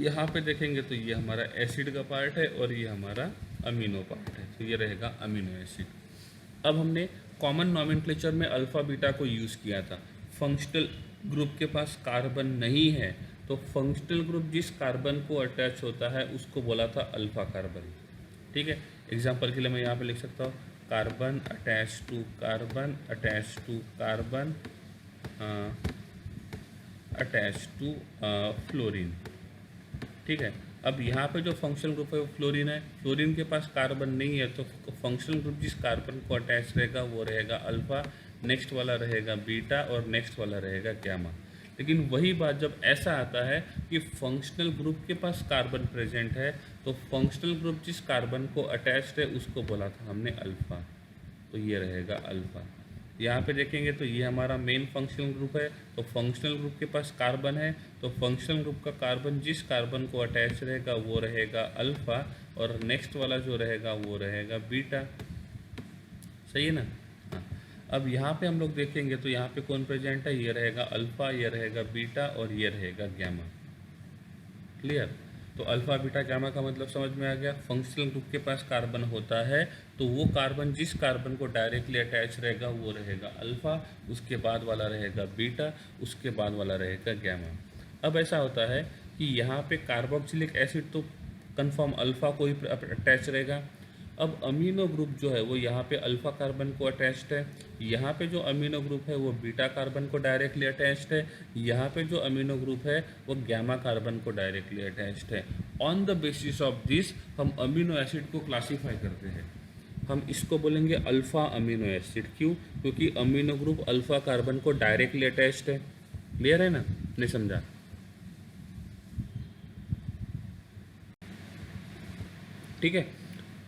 यहाँ पे देखेंगे तो ये हमारा एसिड का पार्ट है और ये हमारा अमीनो पार्ट है, तो ये रहेगा अमीनो एसिड। अब हमने कॉमन नॉमेनक्लेचर में अल्फ़ा बीटा को यूज़ किया था। फंक्शनल ग्रुप के पास कार्बन नहीं है, तो फंक्शनल ग्रुप जिस कार्बन को अटैच होता है उसको बोला था अल्फ़ा कार्बन। ठीक है, एग्जांपल के लिए मैं यहाँ पे लिख सकता हूँ carbon attach to carbon attach to carbon attach to fluorine. ठीक है, अब यहाँ पे जो फंक्शनल ग्रुप है वो फ्लोरीन है, फ्लोरीन के पास कार्बन नहीं है, तो फंक्शनल ग्रुप जिस कार्बन को अटैच रहेगा वो रहेगा अल्फ़ा, नेक्स्ट वाला रहेगा बीटा और नेक्स्ट वाला रहेगा गैमा। लेकिन वही बात जब ऐसा आता है कि फंक्शनल ग्रुप के पास कार्बन प्रेजेंट है, तो फंक्शनल ग्रुप जिस कार्बन को अटैच्ड है उसको बोला था हमने अल्फ़ा, तो ये रहेगा अल्फ़ा। यहाँ पे देखेंगे तो ये हमारा मेन फंक्शनल ग्रुप है, तो फंक्शनल ग्रुप के पास कार्बन है, तो फंक्शनल ग्रुप का कार्बन जिस कार्बन को अटैच रहेगा वो रहेगा अल्फ़ा, और नेक्स्ट वाला जो रहेगा वो रहेगा बीटा। सही है ना। हाँ, अब यहाँ पे हम लोग देखेंगे तो यहाँ पे कौन प्रेजेंट है, ये रहेगा अल्फ़ा, ये रहेगा बीटा और ये रहेगा गैमा। क्लियर। तो अल्फ़ा बीटा गामा का मतलब समझ में आ गया। फंक्शनल ग्रुप के पास कार्बन होता है तो वो कार्बन जिस कार्बन को डायरेक्टली अटैच रहेगा वो रहेगा अल्फ़ा, उसके बाद वाला रहेगा बीटा, उसके बाद वाला रहेगा गैमा। अब ऐसा होता है कि यहाँ पे कार्बोक्सिलिक एसिड तो कंफर्म अल्फ़ा को ही अटैच रहेगा। अब अमीनो ग्रुप जो है वो यहाँ पे अल्फ़ा कार्बन को अटैच्ड है, यहाँ पे जो अमीनो ग्रुप है वो बीटा कार्बन को डायरेक्टली अटैच्ड है, यहाँ पे जो अमीनो ग्रुप है वो गैमा कार्बन को डायरेक्टली अटैच्ड है। On the basis of this हम अमीनो एसिड को क्लासीफाई करते हैं। हम इसको बोलेंगे अल्फ़ा अमीनो एसिड। क्यों? क्योंकि अमीनो ग्रुप अल्फ़ा कार्बन को डायरेक्टली अटैच्ड है। क्लियर है ना, नहीं समझा? ठीक है,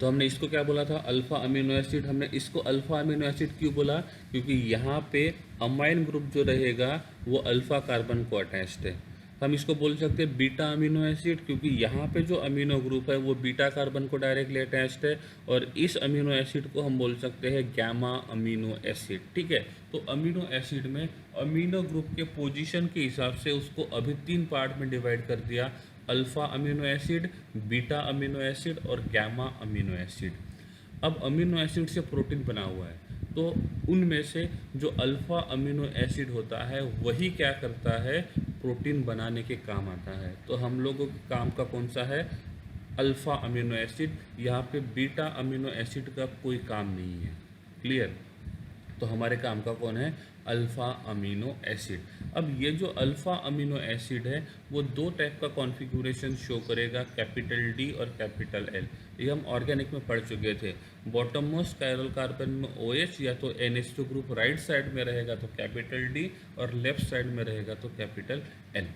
तो हमने इसको क्या बोला था, अल्फ़ा अमीनो एसिड। हमने इसको अल्फ़ा अमीनो एसिड क्यों बोला? क्योंकि यहाँ पे अमाइन ग्रुप जो रहेगा वो अल्फ़ा कार्बन को अटैच्ड है। हम इसको बोल सकते हैं बीटा अमीनो एसिड, क्योंकि यहाँ पे जो अमीनो ग्रुप है वो बीटा कार्बन को डायरेक्टली अटैच्ड है, और इस अमीनो एसिड को हम बोल सकते हैं गैमा अमीनो एसिड। ठीक है, तो अमीनो एसिड में अमीनो ग्रुप के पोजीशन के हिसाब से उसको अभी 3 पार्ट में डिवाइड कर दिया, alpha amino acid, beta amino acid और गैमा अमीनो एसिड। अब अमीनो एसिड से प्रोटीन बना हुआ है, तो उनमें से जो अल्फ़ा अमीनो एसिड होता है वही क्या करता है, प्रोटीन बनाने के काम आता है। तो हम लोगों के काम का कौन सा है, अल्फ़ा अमीनो एसिड। यहाँ पे बीटा अमीनो एसिड का कोई काम नहीं है। क्लियर? तो हमारे काम का कौन है, अल्फ़ा अमीनो एसिड। अब ये जो अल्फ़ा अमीनो एसिड है वो दो टाइप का कॉन्फ़िगरेशन शो करेगा, कैपिटल डी और कैपिटल एल। ये हम ऑर्गेनिक में पढ़ चुके थे। बॉटम मोस्ट कायरल कार्बन में OH या तो NH2 ग्रुप राइट साइड में रहेगा तो कैपिटल डी, और लेफ्ट साइड में रहेगा तो कैपिटल एल।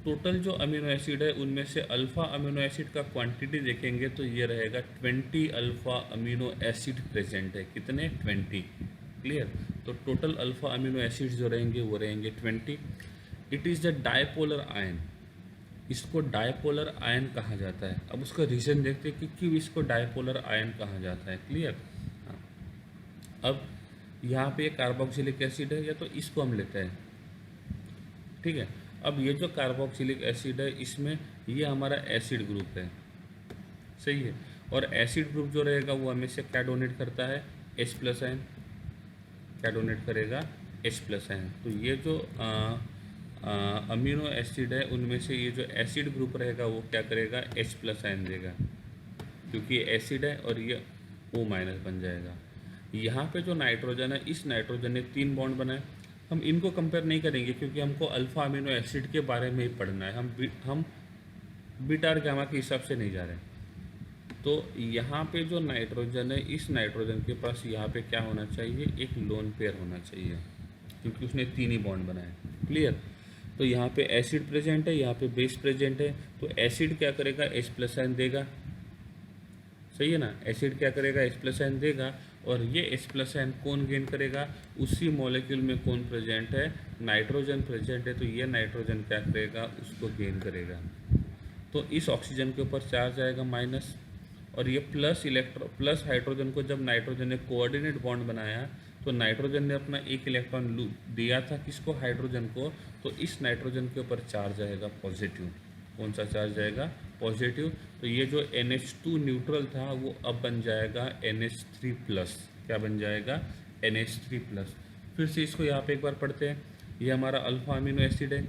टोटल जो अमीनो एसिड है उनमें से अल्फ़ा अमीनो एसिड का क्वांटिटी देखेंगे तो ये रहेगा 20 अल्फ़ा अमीनो एसिड प्रेजेंट है। कितने? 20। क्लियर? तो टोटल अल्फ़ा अमीनो एसिड जो रहेंगे वो रहेंगे 20। It is the dipolar ion. इसको डायपोलर आयन कहा जाता है। अब उसका रीज़न देखते हैं कि क्यों इसको डायपोलर आयन कहा जाता है। क्लियर? हाँ। अब यहाँ पे कार्बोक्सिलिक एसिड है, या तो इसको हम लेते हैं। ठीक है। अब ये जो कार्बोक्सिलिक एसिड है इसमें ये हमारा एसिड ग्रुप है, सही है। और एसिड ग्रुप जो रहेगा वो हमेशा क्या डोनेट करता है? H plus ion. क्या डोनेट करेगा? H plus ion. तो ये जो अमीनो एसिड है उनमें से ये जो एसिड ग्रुप रहेगा वो क्या करेगा? H प्लस आयन देगा, क्योंकि ये एसिड है और ये O माइनस बन जाएगा। यहाँ पे जो नाइट्रोजन है, इस नाइट्रोजन ने 3 बॉन्ड बनाए। हम इनको कंपेयर नहीं करेंगे क्योंकि हमको अल्फ़ा अमीनो एसिड के बारे में ही पढ़ना है। हम बीटा और गामा के हिसाब से नहीं जा रहे। तो यहाँ पे जो नाइट्रोजन है, इस नाइट्रोजन के पास यहाँ पे क्या होना चाहिए? एक लोन पेयर होना चाहिए, क्योंकि उसने 3 ही बॉन्ड बनाए। क्लियर? तो यहाँ पे एसिड प्रेजेंट है, यहाँ पे बेस प्रेजेंट है। तो एसिड क्या करेगा? H प्लस आयन देगा, सही है ना। एसिड क्या करेगा? H प्लस आयन देगा। और ये H प्लस आयन कौन गेन करेगा? उसी मॉलिक्यूल में कौन प्रेजेंट है? नाइट्रोजन प्रेजेंट है। तो ये नाइट्रोजन क्या करेगा? उसको गेन करेगा। तो इस ऑक्सीजन के ऊपर चार्ज आएगा माइनस, और ये प्लस हाइड्रोजन को जब नाइट्रोजन ने कोऑर्डिनेट बॉन्ड बनाया तो नाइट्रोजन ने अपना एक इलेक्ट्रॉन दिया था किसको? हाइड्रोजन को। तो इस नाइट्रोजन के ऊपर चार्ज आएगा पॉजिटिव। कौन सा चार्ज आएगा? पॉजिटिव। तो ये जो NH2 न्यूट्रल था वो अब बन जाएगा NH3 प्लस। क्या बन जाएगा? NH3 plus. फिर से इसको यहाँ पे एक बार पढ़ते हैं। ये हमारा अल्फ़ा अमीनो एसिड है,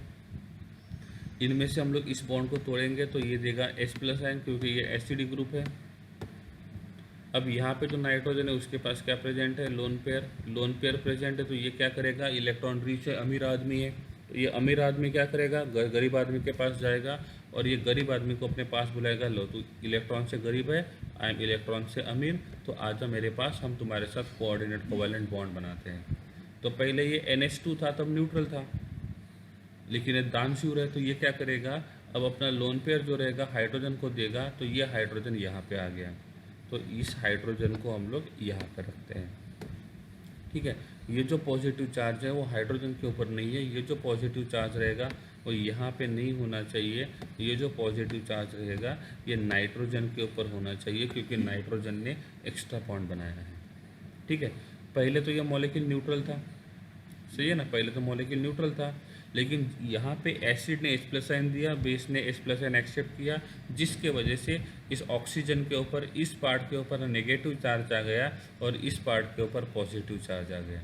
इनमें से हम लोग इस बॉन्ड को तोड़ेंगे तो ये देगा H प्लस आयन, क्योंकि ये एसिडिक ग्रुप है। अब यहाँ पे जो नाइट्रोजन है उसके पास क्या प्रेजेंट है? लोन पेयर प्रेजेंट है। तो ये क्या करेगा? इलेक्ट्रॉन रिच है, अमीर आदमी है। तो ये अमीर आदमी क्या करेगा? गरीब आदमी के पास जाएगा और ये गरीब आदमी को अपने पास बुलाएगा। लो, तो इलेक्ट्रॉन से गरीब है, आई एम इलेक्ट्रॉन से अमीर, तो आजा मेरे पास, हम तुम्हारे साथ कोऑर्डिनेट कोवैलेंट बॉन्ड बनाते हैं। तो पहले ये NH2 था तब न्यूट्रल था, लेकिन ये दानशूर है तो ये क्या करेगा? अब अपना लोन पेयर जो रहेगा हाइड्रोजन को देगा। तो ये हाइड्रोजन यहाँ पे आ गया, तो इस हाइड्रोजन को हम लोग यहाँ पर रखते हैं। ठीक है। ये जो पॉजिटिव चार्ज है वो हाइड्रोजन के ऊपर नहीं है। ये जो पॉजिटिव चार्ज रहेगा वो यहाँ पे नहीं होना चाहिए। ये जो पॉजिटिव चार्ज रहेगा ये नाइट्रोजन के ऊपर होना चाहिए, क्योंकि नाइट्रोजन ने एक्स्ट्रा बॉन्ड बनाया है। ठीक है। पहले तो ये मॉलिक्यूल न्यूट्रल था, सही है ना। पहले तो मॉलिक्यूल न्यूट्रल था, लेकिन यहाँ पे एसिड ने H प्लस आयन दिया, बेस ने H प्लस आयन एक्सेप्ट किया, जिसके वजह से इस ऑक्सीजन के ऊपर, इस पार्ट के ऊपर नेगेटिव चार्ज आ गया और इस पार्ट के ऊपर पॉजिटिव चार्ज आ गया।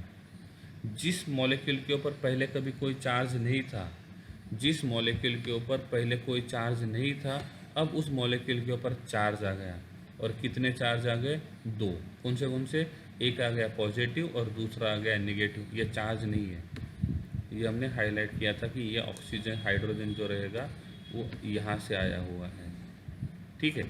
जिस मॉलिक्यूल के ऊपर पहले कभी कोई चार्ज नहीं था, जिस मॉलिक्यूल के ऊपर पहले कोई चार्ज नहीं था, अब उस मॉलिक्यूल के ऊपर चार्ज आ गया। और कितने चार्ज आ गए? 2। कौन से? एक आ गया पॉजिटिव और दूसरा आ गया नेगेटिव। ये चार्ज नहीं है, ये हमने हाईलाइट किया था कि ये ऑक्सीजन, हाइड्रोजन जो रहेगा वो यहाँ से आया हुआ है। ठीक है।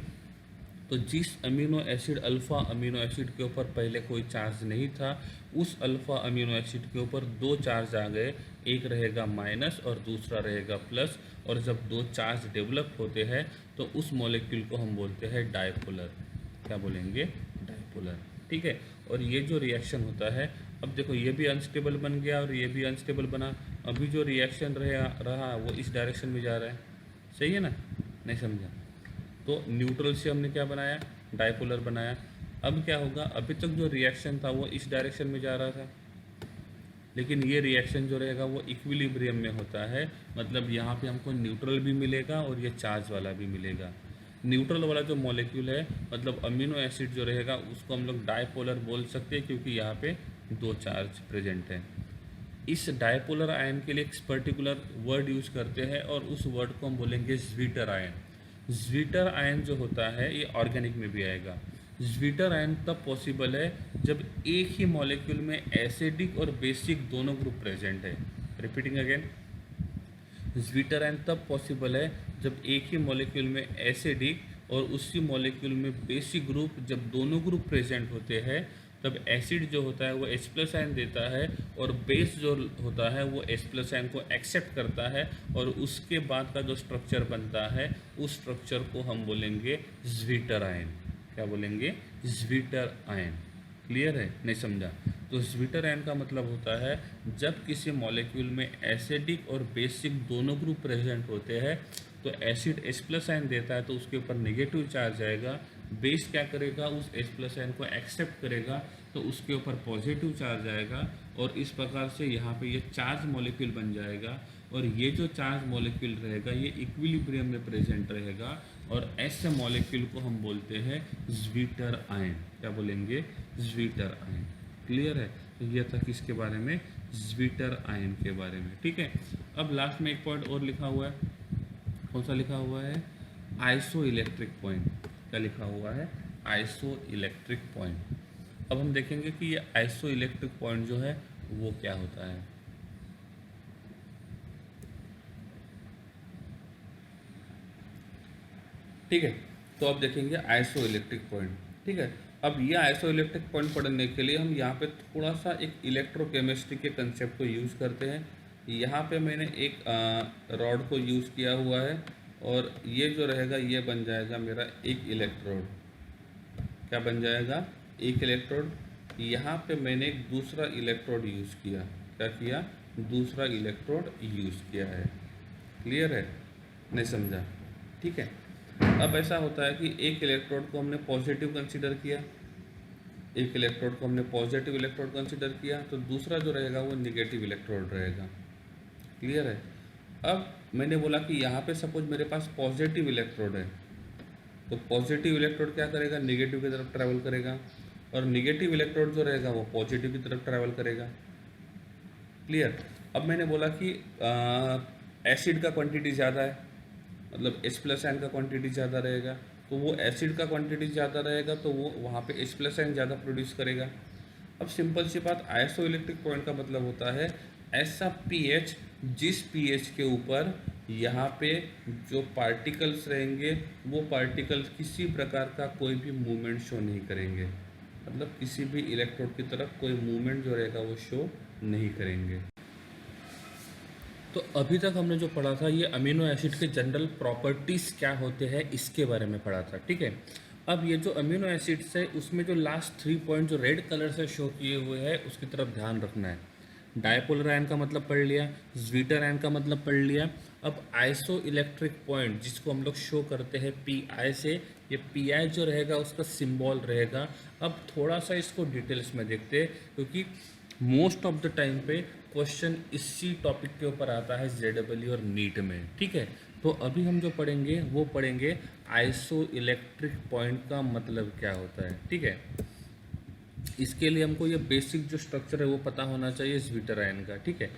तो जिस amino acid, alpha amino acid के ऊपर पहले कोई चार्ज नहीं था, उस अल्फ़ा अमीनो एसिड के ऊपर 2 चार्ज आ गए। एक रहेगा माइनस और दूसरा रहेगा प्लस। और जब 2 चार्ज डेवलप होते हैं तो उस मॉलिक्यूल को हम बोलते हैं डायपोलर। क्या बोलेंगे? डायपोलर। ठीक है। और ये जो रिएक्शन होता है, अब देखो ये भी अनस्टेबल बन गया और ये भी अनस्टेबल बना। अभी जो रिएक्शन रहा वो इस डायरेक्शन में जा रहा है, सही है ना। नहीं समझा? तो न्यूट्रल से हमने क्या बनाया? डायपोलर बनाया। अब क्या होगा? अभी तक जो रिएक्शन था वो इस डायरेक्शन में जा रहा था, लेकिन ये रिएक्शन जो रहेगा वो इक्विलिब्रियम में होता है। मतलब यहाँ पे हमको न्यूट्रल भी मिलेगा और ये चार्ज वाला भी मिलेगा। न्यूट्रल वाला जो मॉलिक्यूल है, मतलब अमीनो एसिड जो रहेगा, उसको हम लोग डायपोलर बोल सकते हैं, क्योंकि यहाँ पे 2 चार्ज प्रेजेंट हैं। इस डायपोलर आयन के लिए एक पर्टिकुलर वर्ड यूज़ करते हैं और उस वर्ड को हम बोलेंगे ज्वीटर आयन। ज्वीटर आयन जो होता है ये ऑर्गेनिक में भी आएगा। ज्वीटर आयन तब पॉसिबल है जब एक ही मॉलिक्यूल में एसिडिक और बेसिक दोनों ग्रुप प्रेजेंट है। रिपीटिंग अगेन, ज्वीटर आयन तब पॉसिबल है जब एक ही मॉलिक्यूल में एसिडिक और उसी मॉलिक्यूल में बेसिक ग्रुप, जब दोनों ग्रुप प्रेजेंट होते हैं तब एसिड जो होता है वो H प्लस आयन देता है और बेस जो होता है वो H प्लस आयन को एक्सेप्ट करता है और उसके बाद का जो स्ट्रक्चर बनता है उस स्ट्रक्चर को हम बोलेंगे ज्वीटर आयन। क्या बोलेंगे? Zwitter ion. क्लियर है? नहीं समझा? तो ज्वीटर आयन का मतलब होता है जब किसी मॉलिक्यूल में एसिडिक और बेसिक दोनों ग्रुप प्रेजेंट होते हैं तो एसिड H प्लस आयन देता है तो उसके ऊपर नेगेटिव चार्ज आएगा, बेस क्या करेगा? उस H प्लस आयन को एक्सेप्ट करेगा तो उसके ऊपर पॉजिटिव चार्ज आएगा और इस प्रकार से यहाँ पे ये चार्ज मॉलिक्यूल बन जाएगा और ये जो चार्ज मॉलिक्यूल रहेगा ये इक्विलिब्रियम में प्रेजेंट रहेगा और ऐसे मॉलिक्यूल को हम बोलते हैं ज्वीटर आयन। क्या बोलेंगे? Zwitter ion. क्लियर है? तो ये था किसके बारे में? ज्वीटर आयन के बारे में। ठीक है, अब लास्ट में एक पॉइंट और लिखा हुआ है। कौन सा लिखा हुआ है? Iso electric point. क्या लिखा हुआ है? Iso electric point. अब हम देखेंगे कि ये आइसो इलेक्ट्रिक पॉइंट जो है वो क्या होता है। ठीक है, तो अब देखेंगे आइसो इलेक्ट्रिक पॉइंट। ठीक है, अब ये आइसो इलेक्ट्रिक पॉइंट पढ़ने के लिए हम यहाँ पे थोड़ा सा एक इलेक्ट्रोकेमिस्ट्री के कंसेप्ट को यूज़ करते हैं। यहाँ पे मैंने एक रॉड को यूज़ किया हुआ है और ये जो रहेगा ये बन जाएगा मेरा एक इलेक्ट्रोड। क्या बन जाएगा? एक इलेक्ट्रोड। यहाँ पे मैंने एक दूसरा इलेक्ट्रोड यूज़ किया। क्या किया? दूसरा इलेक्ट्रोड यूज़ किया है। क्लियर है? नहीं समझा? ठीक है, अब ऐसा होता है कि एक इलेक्ट्रोड को हमने पॉजिटिव कंसीडर किया, एक इलेक्ट्रोड को हमने पॉजिटिव इलेक्ट्रोड कंसीडर किया तो दूसरा जो रहेगा वो निगेटिव इलेक्ट्रोड रहेगा। क्लियर है? अब मैंने बोला कि यहाँ पे सपोज मेरे पास पॉजिटिव इलेक्ट्रोड है तो पॉजिटिव इलेक्ट्रोड क्या करेगा? निगेटिव की तरफ ट्रैवल करेगा और निगेटिव इलेक्ट्रोड जो रहेगा वो पॉजिटिव की तरफ ट्रैवल करेगा। क्लियर? अब मैंने बोला कि एसिड का क्वांटिटी ज़्यादा है, मतलब H प्लस आयन का क्वांटिटी ज़्यादा रहेगा तो वो एसिड का क्वांटिटी ज़्यादा रहेगा तो वो वहाँ पे H प्लस आयन ज़्यादा प्रोड्यूस करेगा। अब सिंपल सी बात, आइसो इलेक्ट्रिक पॉइंट का मतलब होता है ऐसा pH जिस pH के ऊपर यहाँ पे जो पार्टिकल्स रहेंगे वो पार्टिकल्स किसी प्रकार का कोई भी मूवमेंट शो नहीं करेंगे, मतलब किसी भी इलेक्ट्रोड की तरफ कोई मूवमेंट जो रहेगा वो शो नहीं करेंगे। तो अभी तक हमने जो पढ़ा था ये अमीनो एसिड के जनरल प्रॉपर्टीज़ क्या होते हैं इसके बारे में पढ़ा था। ठीक है, अब ये जो अमीनो एसिड्स है उसमें जो लास्ट 3 पॉइंट जो रेड कलर से शो किए हुए हैं उसकी तरफ ध्यान रखना है। डायपोलर आयन का मतलब पढ़ लिया, ज्वीटर आयन का मतलब पढ़ लिया। अब आइसो इलेक्ट्रिक पॉइंट जिसको हम लोग शो करते हैं पी से, ये पी जो रहेगा उसका सिंबल रहेगा। अब थोड़ा सा इसको डिटेल्स में देखते हैं क्योंकि मोस्ट ऑफ द टाइम पे क्वेश्चन इसी टॉपिक के ऊपर आता है JEE और नीट में। ठीक है, तो अभी हम जो पढ़ेंगे वो पढ़ेंगे आइसो इलेक्ट्रिक पॉइंट का मतलब क्या होता है। ठीक है, इसके लिए हमको ये बेसिक जो स्ट्रक्चर है वो पता होना चाहिए ज्वीटर आयन का। ठीक है,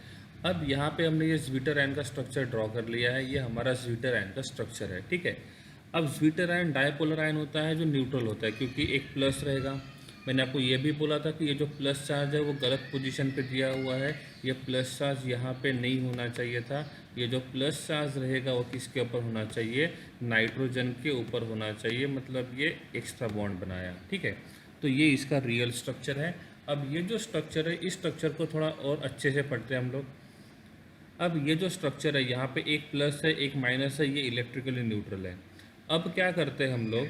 अब यहाँ पे हमने ये ज्वीटर आयन का स्ट्रक्चर ड्रॉ कर लिया है, ये हमारा ज्वीटर आयन का स्ट्रक्चर है। ठीक है, अब ज्वीटर आयन डायपोलर आयन होता है जो न्यूट्रल होता है क्योंकि एक प्लस रहेगा। मैंने आपको ये भी बोला था कि ये जो प्लस चार्ज है वो गलत पोजीशन पे दिया हुआ है, ये प्लस चार्ज यहाँ पे नहीं होना चाहिए था। ये जो प्लस चार्ज रहेगा वो किसके ऊपर होना चाहिए? नाइट्रोजन के ऊपर होना चाहिए, मतलब ये एक्स्ट्रा बॉन्ड बनाया। ठीक है, तो ये इसका रियल स्ट्रक्चर है। अब ये जो स्ट्रक्चर है इस स्ट्रक्चर को थोड़ा और अच्छे से पढ़ते हैं हम लोग। अब ये जो स्ट्रक्चर है यहाँ पे एक प्लस है एक माइनस है, ये इलेक्ट्रिकली न्यूट्रल है। अब क्या करते हैं हम लोग,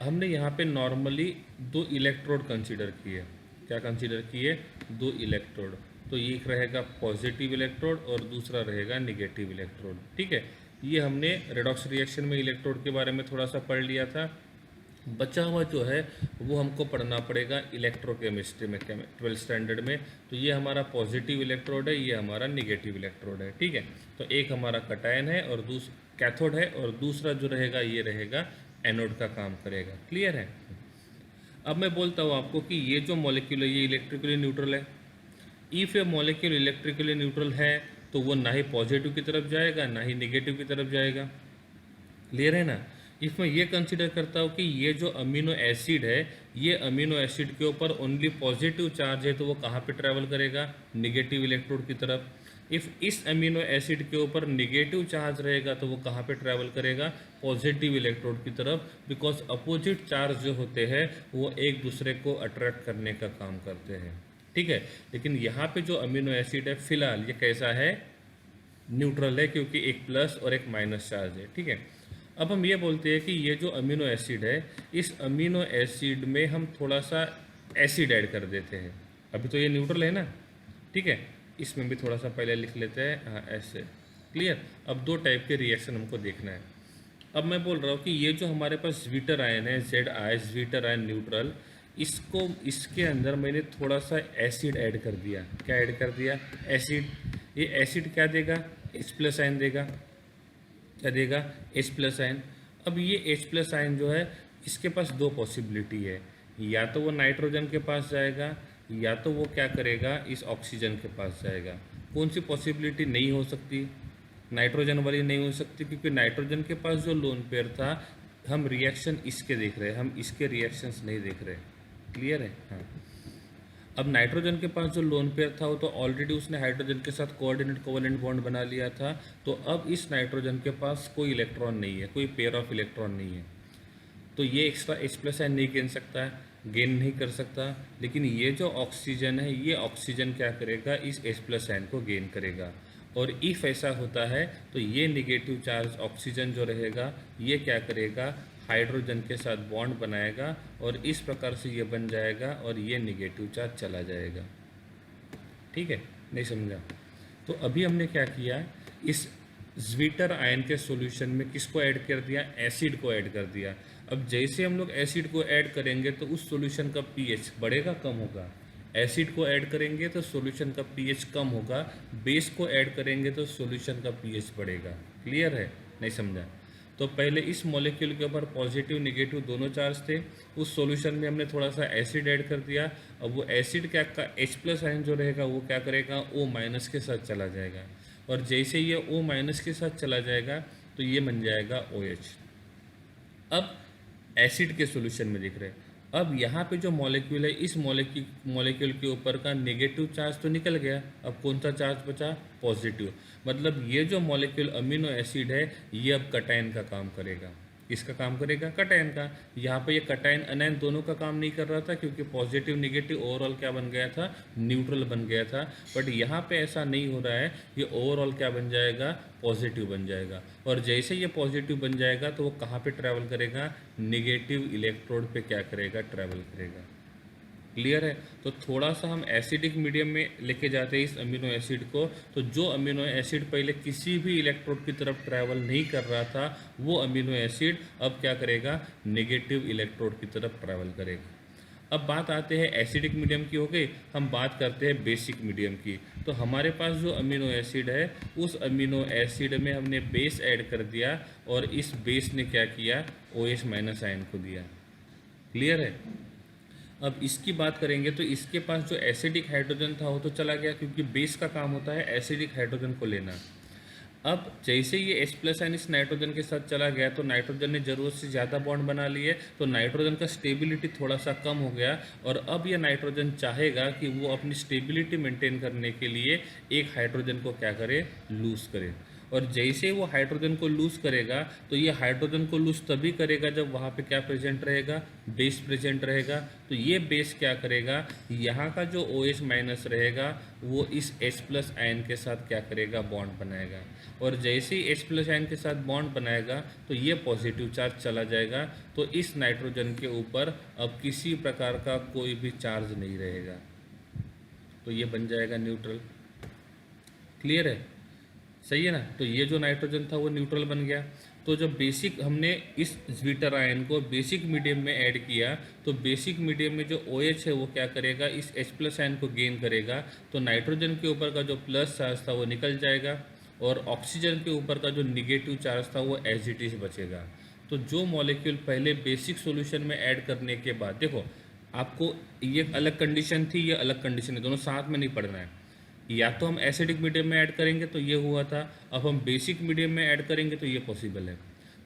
हमने यहाँ पे नॉर्मली 2 इलेक्ट्रोड कंसीडर किए। क्या कंसीडर किए? 2 इलेक्ट्रोड। तो एक रहेगा पॉजिटिव इलेक्ट्रोड और दूसरा रहेगा निगेटिव इलेक्ट्रोड। ठीक है, ये हमने रेडॉक्स रिएक्शन में इलेक्ट्रोड के बारे में थोड़ा सा पढ़ लिया था। बचा हुआ जो है वो हमको पढ़ना पड़ेगा इलेक्ट्रोकेमिस्ट्री में 12th स्टैंडर्ड में। तो ये हमारा पॉजिटिव इलेक्ट्रोड है, ये हमारा निगेटिव इलेक्ट्रोड है। ठीक है, तो एक हमारा कटायन है और कैथोड है और दूसरा जो रहेगा ये रहेगा एनोड का काम करेगा। क्लियर है? अब मैं बोलता हूँ आपको कि ये जो मॉलिक्यूल है ये इलेक्ट्रिकली न्यूट्रल है। If A molecule electrically neutral है तो वो ना ही पॉजिटिव की तरफ जाएगा ना ही निगेटिव की तरफ जाएगा। क्लियर है ना? इफ मैं ये कंसिडर करता हूँ कि ये जो अमीनो एसिड है, ये अमीनो एसिड के ऊपर ओनली पॉजिटिव चार्ज है, तो वो कहाँ पे ट्रैवल करेगा? निगेटिव इलेक्ट्रोड की तरफ। इफ़ इस अमीनो एसिड के ऊपर निगेटिव चार्ज रहेगा तो वो कहाँ पे ट्रैवल करेगा? पॉजिटिव इलेक्ट्रोड की तरफ, बिकॉज अपोजिट चार्ज जो होते हैं वो एक दूसरे को अट्रैक्ट करने का काम करते हैं, ठीक है। लेकिन यहाँ पे जो अमीनो एसिड है फिलहाल ये कैसा है? न्यूट्रल है, क्योंकि एक प्लस और एक माइनस चार्ज है, ठीक है। अब हम ये बोलते हैं कि ये जो अमीनो एसिड है, इस अमीनो एसिड में हम थोड़ा सा एसिड ऐड कर देते हैं। अभी तो ये न्यूट्रल है ना, ठीक है। इसमें भी थोड़ा सा पहले लिख लेते हैं, हाँ ऐसे, क्लियर। अब दो टाइप के रिएक्शन हमको देखना है। अब मैं बोल रहा हूँ कि ये जो हमारे पास ज्वीटर आयन है, Z I zwitter ion neutral, इसको इसके अंदर मैंने थोड़ा सा एसिड ऐड कर दिया। क्या ऐड कर दिया? एसिड। ये एसिड क्या देगा? H प्लस आयन देगा। क्या देगा? H plus ion. अब ये H प्लस आयन जो है, इसके पास दो पॉसिबिलिटी है, या तो वो नाइट्रोजन के पास जाएगा, या तो वो क्या करेगा? इस ऑक्सीजन के पास जाएगा। कौन सी पॉसिबिलिटी नहीं हो सकती? नाइट्रोजन वाली नहीं हो सकती, क्योंकि नाइट्रोजन के पास जो लोन पेयर था, हम रिएक्शन इसके देख रहे हैं, हम इसके रिएक्शंस नहीं देख रहे। क्लियर है? हाँ। अब नाइट्रोजन के पास जो लोन पेयर था वो तो ऑलरेडी उसने हाइड्रोजन के साथ कोऑर्डिनेट कोवेलेंट बॉन्ड बना लिया था, तो अब इस नाइट्रोजन के पास कोई इलेक्ट्रॉन नहीं है, कोई पेयर ऑफ इलेक्ट्रॉन नहीं है, तो ये एक्स्ट्रा H प्लस आयन नहीं गेन नहीं कर सकता। लेकिन ये जो ऑक्सीजन है, ये ऑक्सीजन क्या करेगा? इस H प्लस आयन को गेन करेगा। और इफ़ ऐसा होता है तो ये निगेटिव चार्ज ऑक्सीजन जो रहेगा, ये क्या करेगा? हाइड्रोजन के साथ बॉन्ड बनाएगा, और इस प्रकार से ये बन जाएगा, और ये निगेटिव चार्ज चला जाएगा, ठीक है। नहीं समझा? तो अभी हमने क्या किया? इस ज्वीटर आयन के सॉल्यूशन में किसको ऐड कर दिया? एसिड को ऐड कर दिया। अब जैसे हम लोग एसिड को ऐड करेंगे तो उस सॉल्यूशन का पीएच बढ़ेगा, कम होगा? एसिड को ऐड करेंगे तो सॉल्यूशन का पीएच कम होगा, बेस को ऐड करेंगे तो सॉल्यूशन का पीएच बढ़ेगा। क्लियर है? नहीं समझा? तो पहले इस मॉलिक्यूल के ऊपर पॉजिटिव निगेटिव दोनों चार्ज थे, उस सॉल्यूशन में हमने थोड़ा सा एसिड ऐड कर दिया। अब वो एसिड क्या का H प्लस आयन जो रहेगा वो क्या करेगा? O माइनस के साथ चला जाएगा, और जैसे ये O माइनस के साथ चला जाएगा तो ये बन जाएगा OH। अब एसिड के सॉल्यूशन में दिख रहे हैं। अब यहाँ पे जो मॉलिक्यूल है, इस मॉलिक्यूल के ऊपर का नेगेटिव चार्ज तो निकल गया, अब कौन सा चार्ज बचा? पॉजिटिव। मतलब ये जो मॉलिक्यूल अमीनो एसिड है, ये अब कटायन का काम करेगा। किसका काम करेगा? कटायन का। यहाँ पे ये कटायन अनायन दोनों का काम नहीं कर रहा था, क्योंकि पॉजिटिव निगेटिव ओवरऑल क्या बन गया था? न्यूट्रल बन गया था। बट यहाँ पे ऐसा नहीं हो रहा है, ये ओवरऑल क्या बन जाएगा? पॉजिटिव बन जाएगा। और जैसे ये पॉजिटिव बन जाएगा तो वो कहाँ पे ट्रैवल करेगा? निगेटिव इलेक्ट्रोड पे क्या करेगा? ट्रैवल करेगा। क्लियर है? तो थोड़ा सा हम एसिडिक मीडियम में लेके जाते हैं इस अमीनो एसिड को, तो जो अमीनो एसिड पहले किसी भी इलेक्ट्रोड की तरफ ट्रैवल नहीं कर रहा था, वो अमीनो एसिड अब क्या करेगा? नेगेटिव इलेक्ट्रोड की तरफ ट्रैवल करेगा। अब बात आते हैं एसिडिक मीडियम की, हो गई। हम बात करते हैं बेसिक मीडियम की। तो हमारे पास जो अमीनो एसिड है, उस अमीनो एसिड में हमने बेस ऐड कर दिया, और इस बेस ने क्या किया? OH माइनस आयन को दिया। क्लियर है? अब इसकी बात करेंगे तो इसके पास जो एसिडिक हाइड्रोजन था वो तो चला गया, क्योंकि बेस का काम होता है एसिडिक हाइड्रोजन को लेना। अब जैसे ये H प्लस आयन इस नाइट्रोजन के साथ चला गया, तो नाइट्रोजन ने ज़रूरत से ज़्यादा बॉन्ड बना लिए, तो नाइट्रोजन का स्टेबिलिटी थोड़ा सा कम हो गया, और अब ये नाइट्रोजन चाहेगा कि वो अपनी स्टेबिलिटी मेंटेन करने के लिए एक हाइड्रोजन को क्या करे? लूज़ करे। और जैसे वो हाइड्रोजन को लूज़ करेगा, तो ये हाइड्रोजन को लूज़ तभी करेगा जब वहाँ पे क्या प्रेजेंट रहेगा? बेस प्रेजेंट रहेगा। तो ये बेस क्या करेगा? यहाँ का जो OH माइनस रहेगा, वो इस H प्लस आयन के साथ क्या करेगा? बॉन्ड बनाएगा। और जैसे ही H प्लस आयन के साथ बॉन्ड बनाएगा तो ये पॉजिटिव चार्ज चला जाएगा, तो इस नाइट्रोजन के ऊपर अब किसी प्रकार का कोई भी चार्ज नहीं रहेगा, तो ये बन जाएगा न्यूट्रल। क्लियर है? सही है ना? तो ये जो नाइट्रोजन था वो न्यूट्रल बन गया। तो जब बेसिक हमने इस ज्वीटर आयन को बेसिक मीडियम में ऐड किया, तो बेसिक मीडियम में जो OH है वो क्या करेगा? इस H प्लस आयन को गेन करेगा, तो नाइट्रोजन के ऊपर का जो प्लस चार्ज था वो निकल जाएगा, और ऑक्सीजन के ऊपर का जो निगेटिव चार्ज था वो एज इट इज बचेगा। तो जो मॉलिक्यूल पहले बेसिक सॉल्यूशन में ऐड करने के बाद, देखो आपको ये अलग कंडीशन थी, ये अलग कंडीशन है, दोनों साथ में नहीं पढ़ना है। या तो हम एसिडिक मीडियम में ऐड करेंगे तो ये हुआ था, अब हम बेसिक मीडियम में ऐड करेंगे तो ये पॉसिबल है।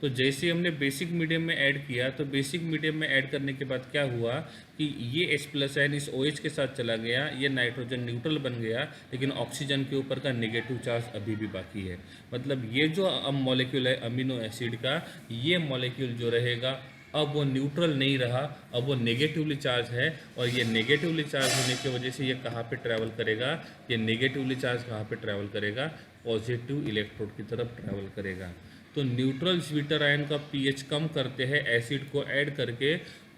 तो जैसे हमने बेसिक मीडियम में ऐड किया, तो बेसिक मीडियम में ऐड करने के बाद क्या हुआ कि ये H+ आयन इस OH के साथ चला गया, ये नाइट्रोजन न्यूट्रल बन गया, लेकिन ऑक्सीजन के ऊपर का नेगेटिव चार्ज अभी भी बाकी है। मतलब ये जो अब मॉलिक्यूल है अमीनो एसिड का, ये मॉलिक्यूल जो रहेगा अब वो न्यूट्रल नहीं रहा, अब वो नेगेटिवली चार्ज है, और ये नेगेटिवली चार्ज होने की वजह से ये कहाँ पे ट्रैवल करेगा, ये नेगेटिवली चार्ज कहाँ पे ट्रैवल करेगा, पॉजिटिव इलेक्ट्रोड की तरफ ट्रैवल करेगा। तो न्यूट्रल स्वीटर आयन का पीएच कम करते हैं एसिड को ऐड करके,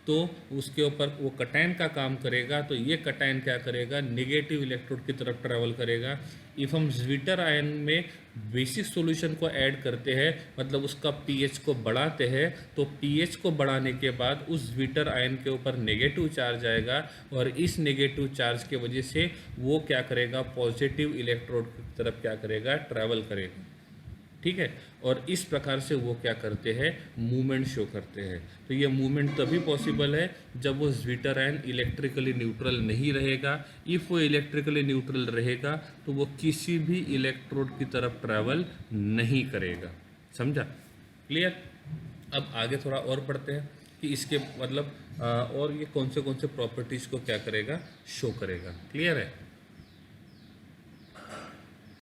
तो उसके ऊपर वो कटायन का काम करेगा, तो ये कटायन क्या करेगा, नेगेटिव इलेक्ट्रोड की तरफ ट्रैवल करेगा। इफ़ हम ज्विटर आयन में बेसिक सॉल्यूशन को ऐड करते हैं, मतलब उसका पीएच को बढ़ाते हैं, तो पीएच को बढ़ाने के बाद उस ज्विटर आयन के ऊपर नेगेटिव चार्ज आएगा, और इस नेगेटिव चार्ज के वजह से वो क्या करेगा, पॉजिटिव इलेक्ट्रोड की तरफ क्या करेगा, ट्रैवल करेगा। ठीक है, और इस प्रकार से वो क्या करते हैं, मूवमेंट शो करते हैं। तो ये मूवमेंट तभी पॉसिबल है जब वो ज्विटर आयन इलेक्ट्रिकली न्यूट्रल नहीं रहेगा। इफ़ वो इलेक्ट्रिकली न्यूट्रल रहेगा तो वो किसी भी इलेक्ट्रोड की तरफ ट्रैवल नहीं करेगा। समझा? क्लियर? अब आगे थोड़ा और पढ़ते हैं कि इसके मतलब और ये कौन से प्रॉपर्टीज़ को क्या करेगा, शो करेगा। क्लियर है?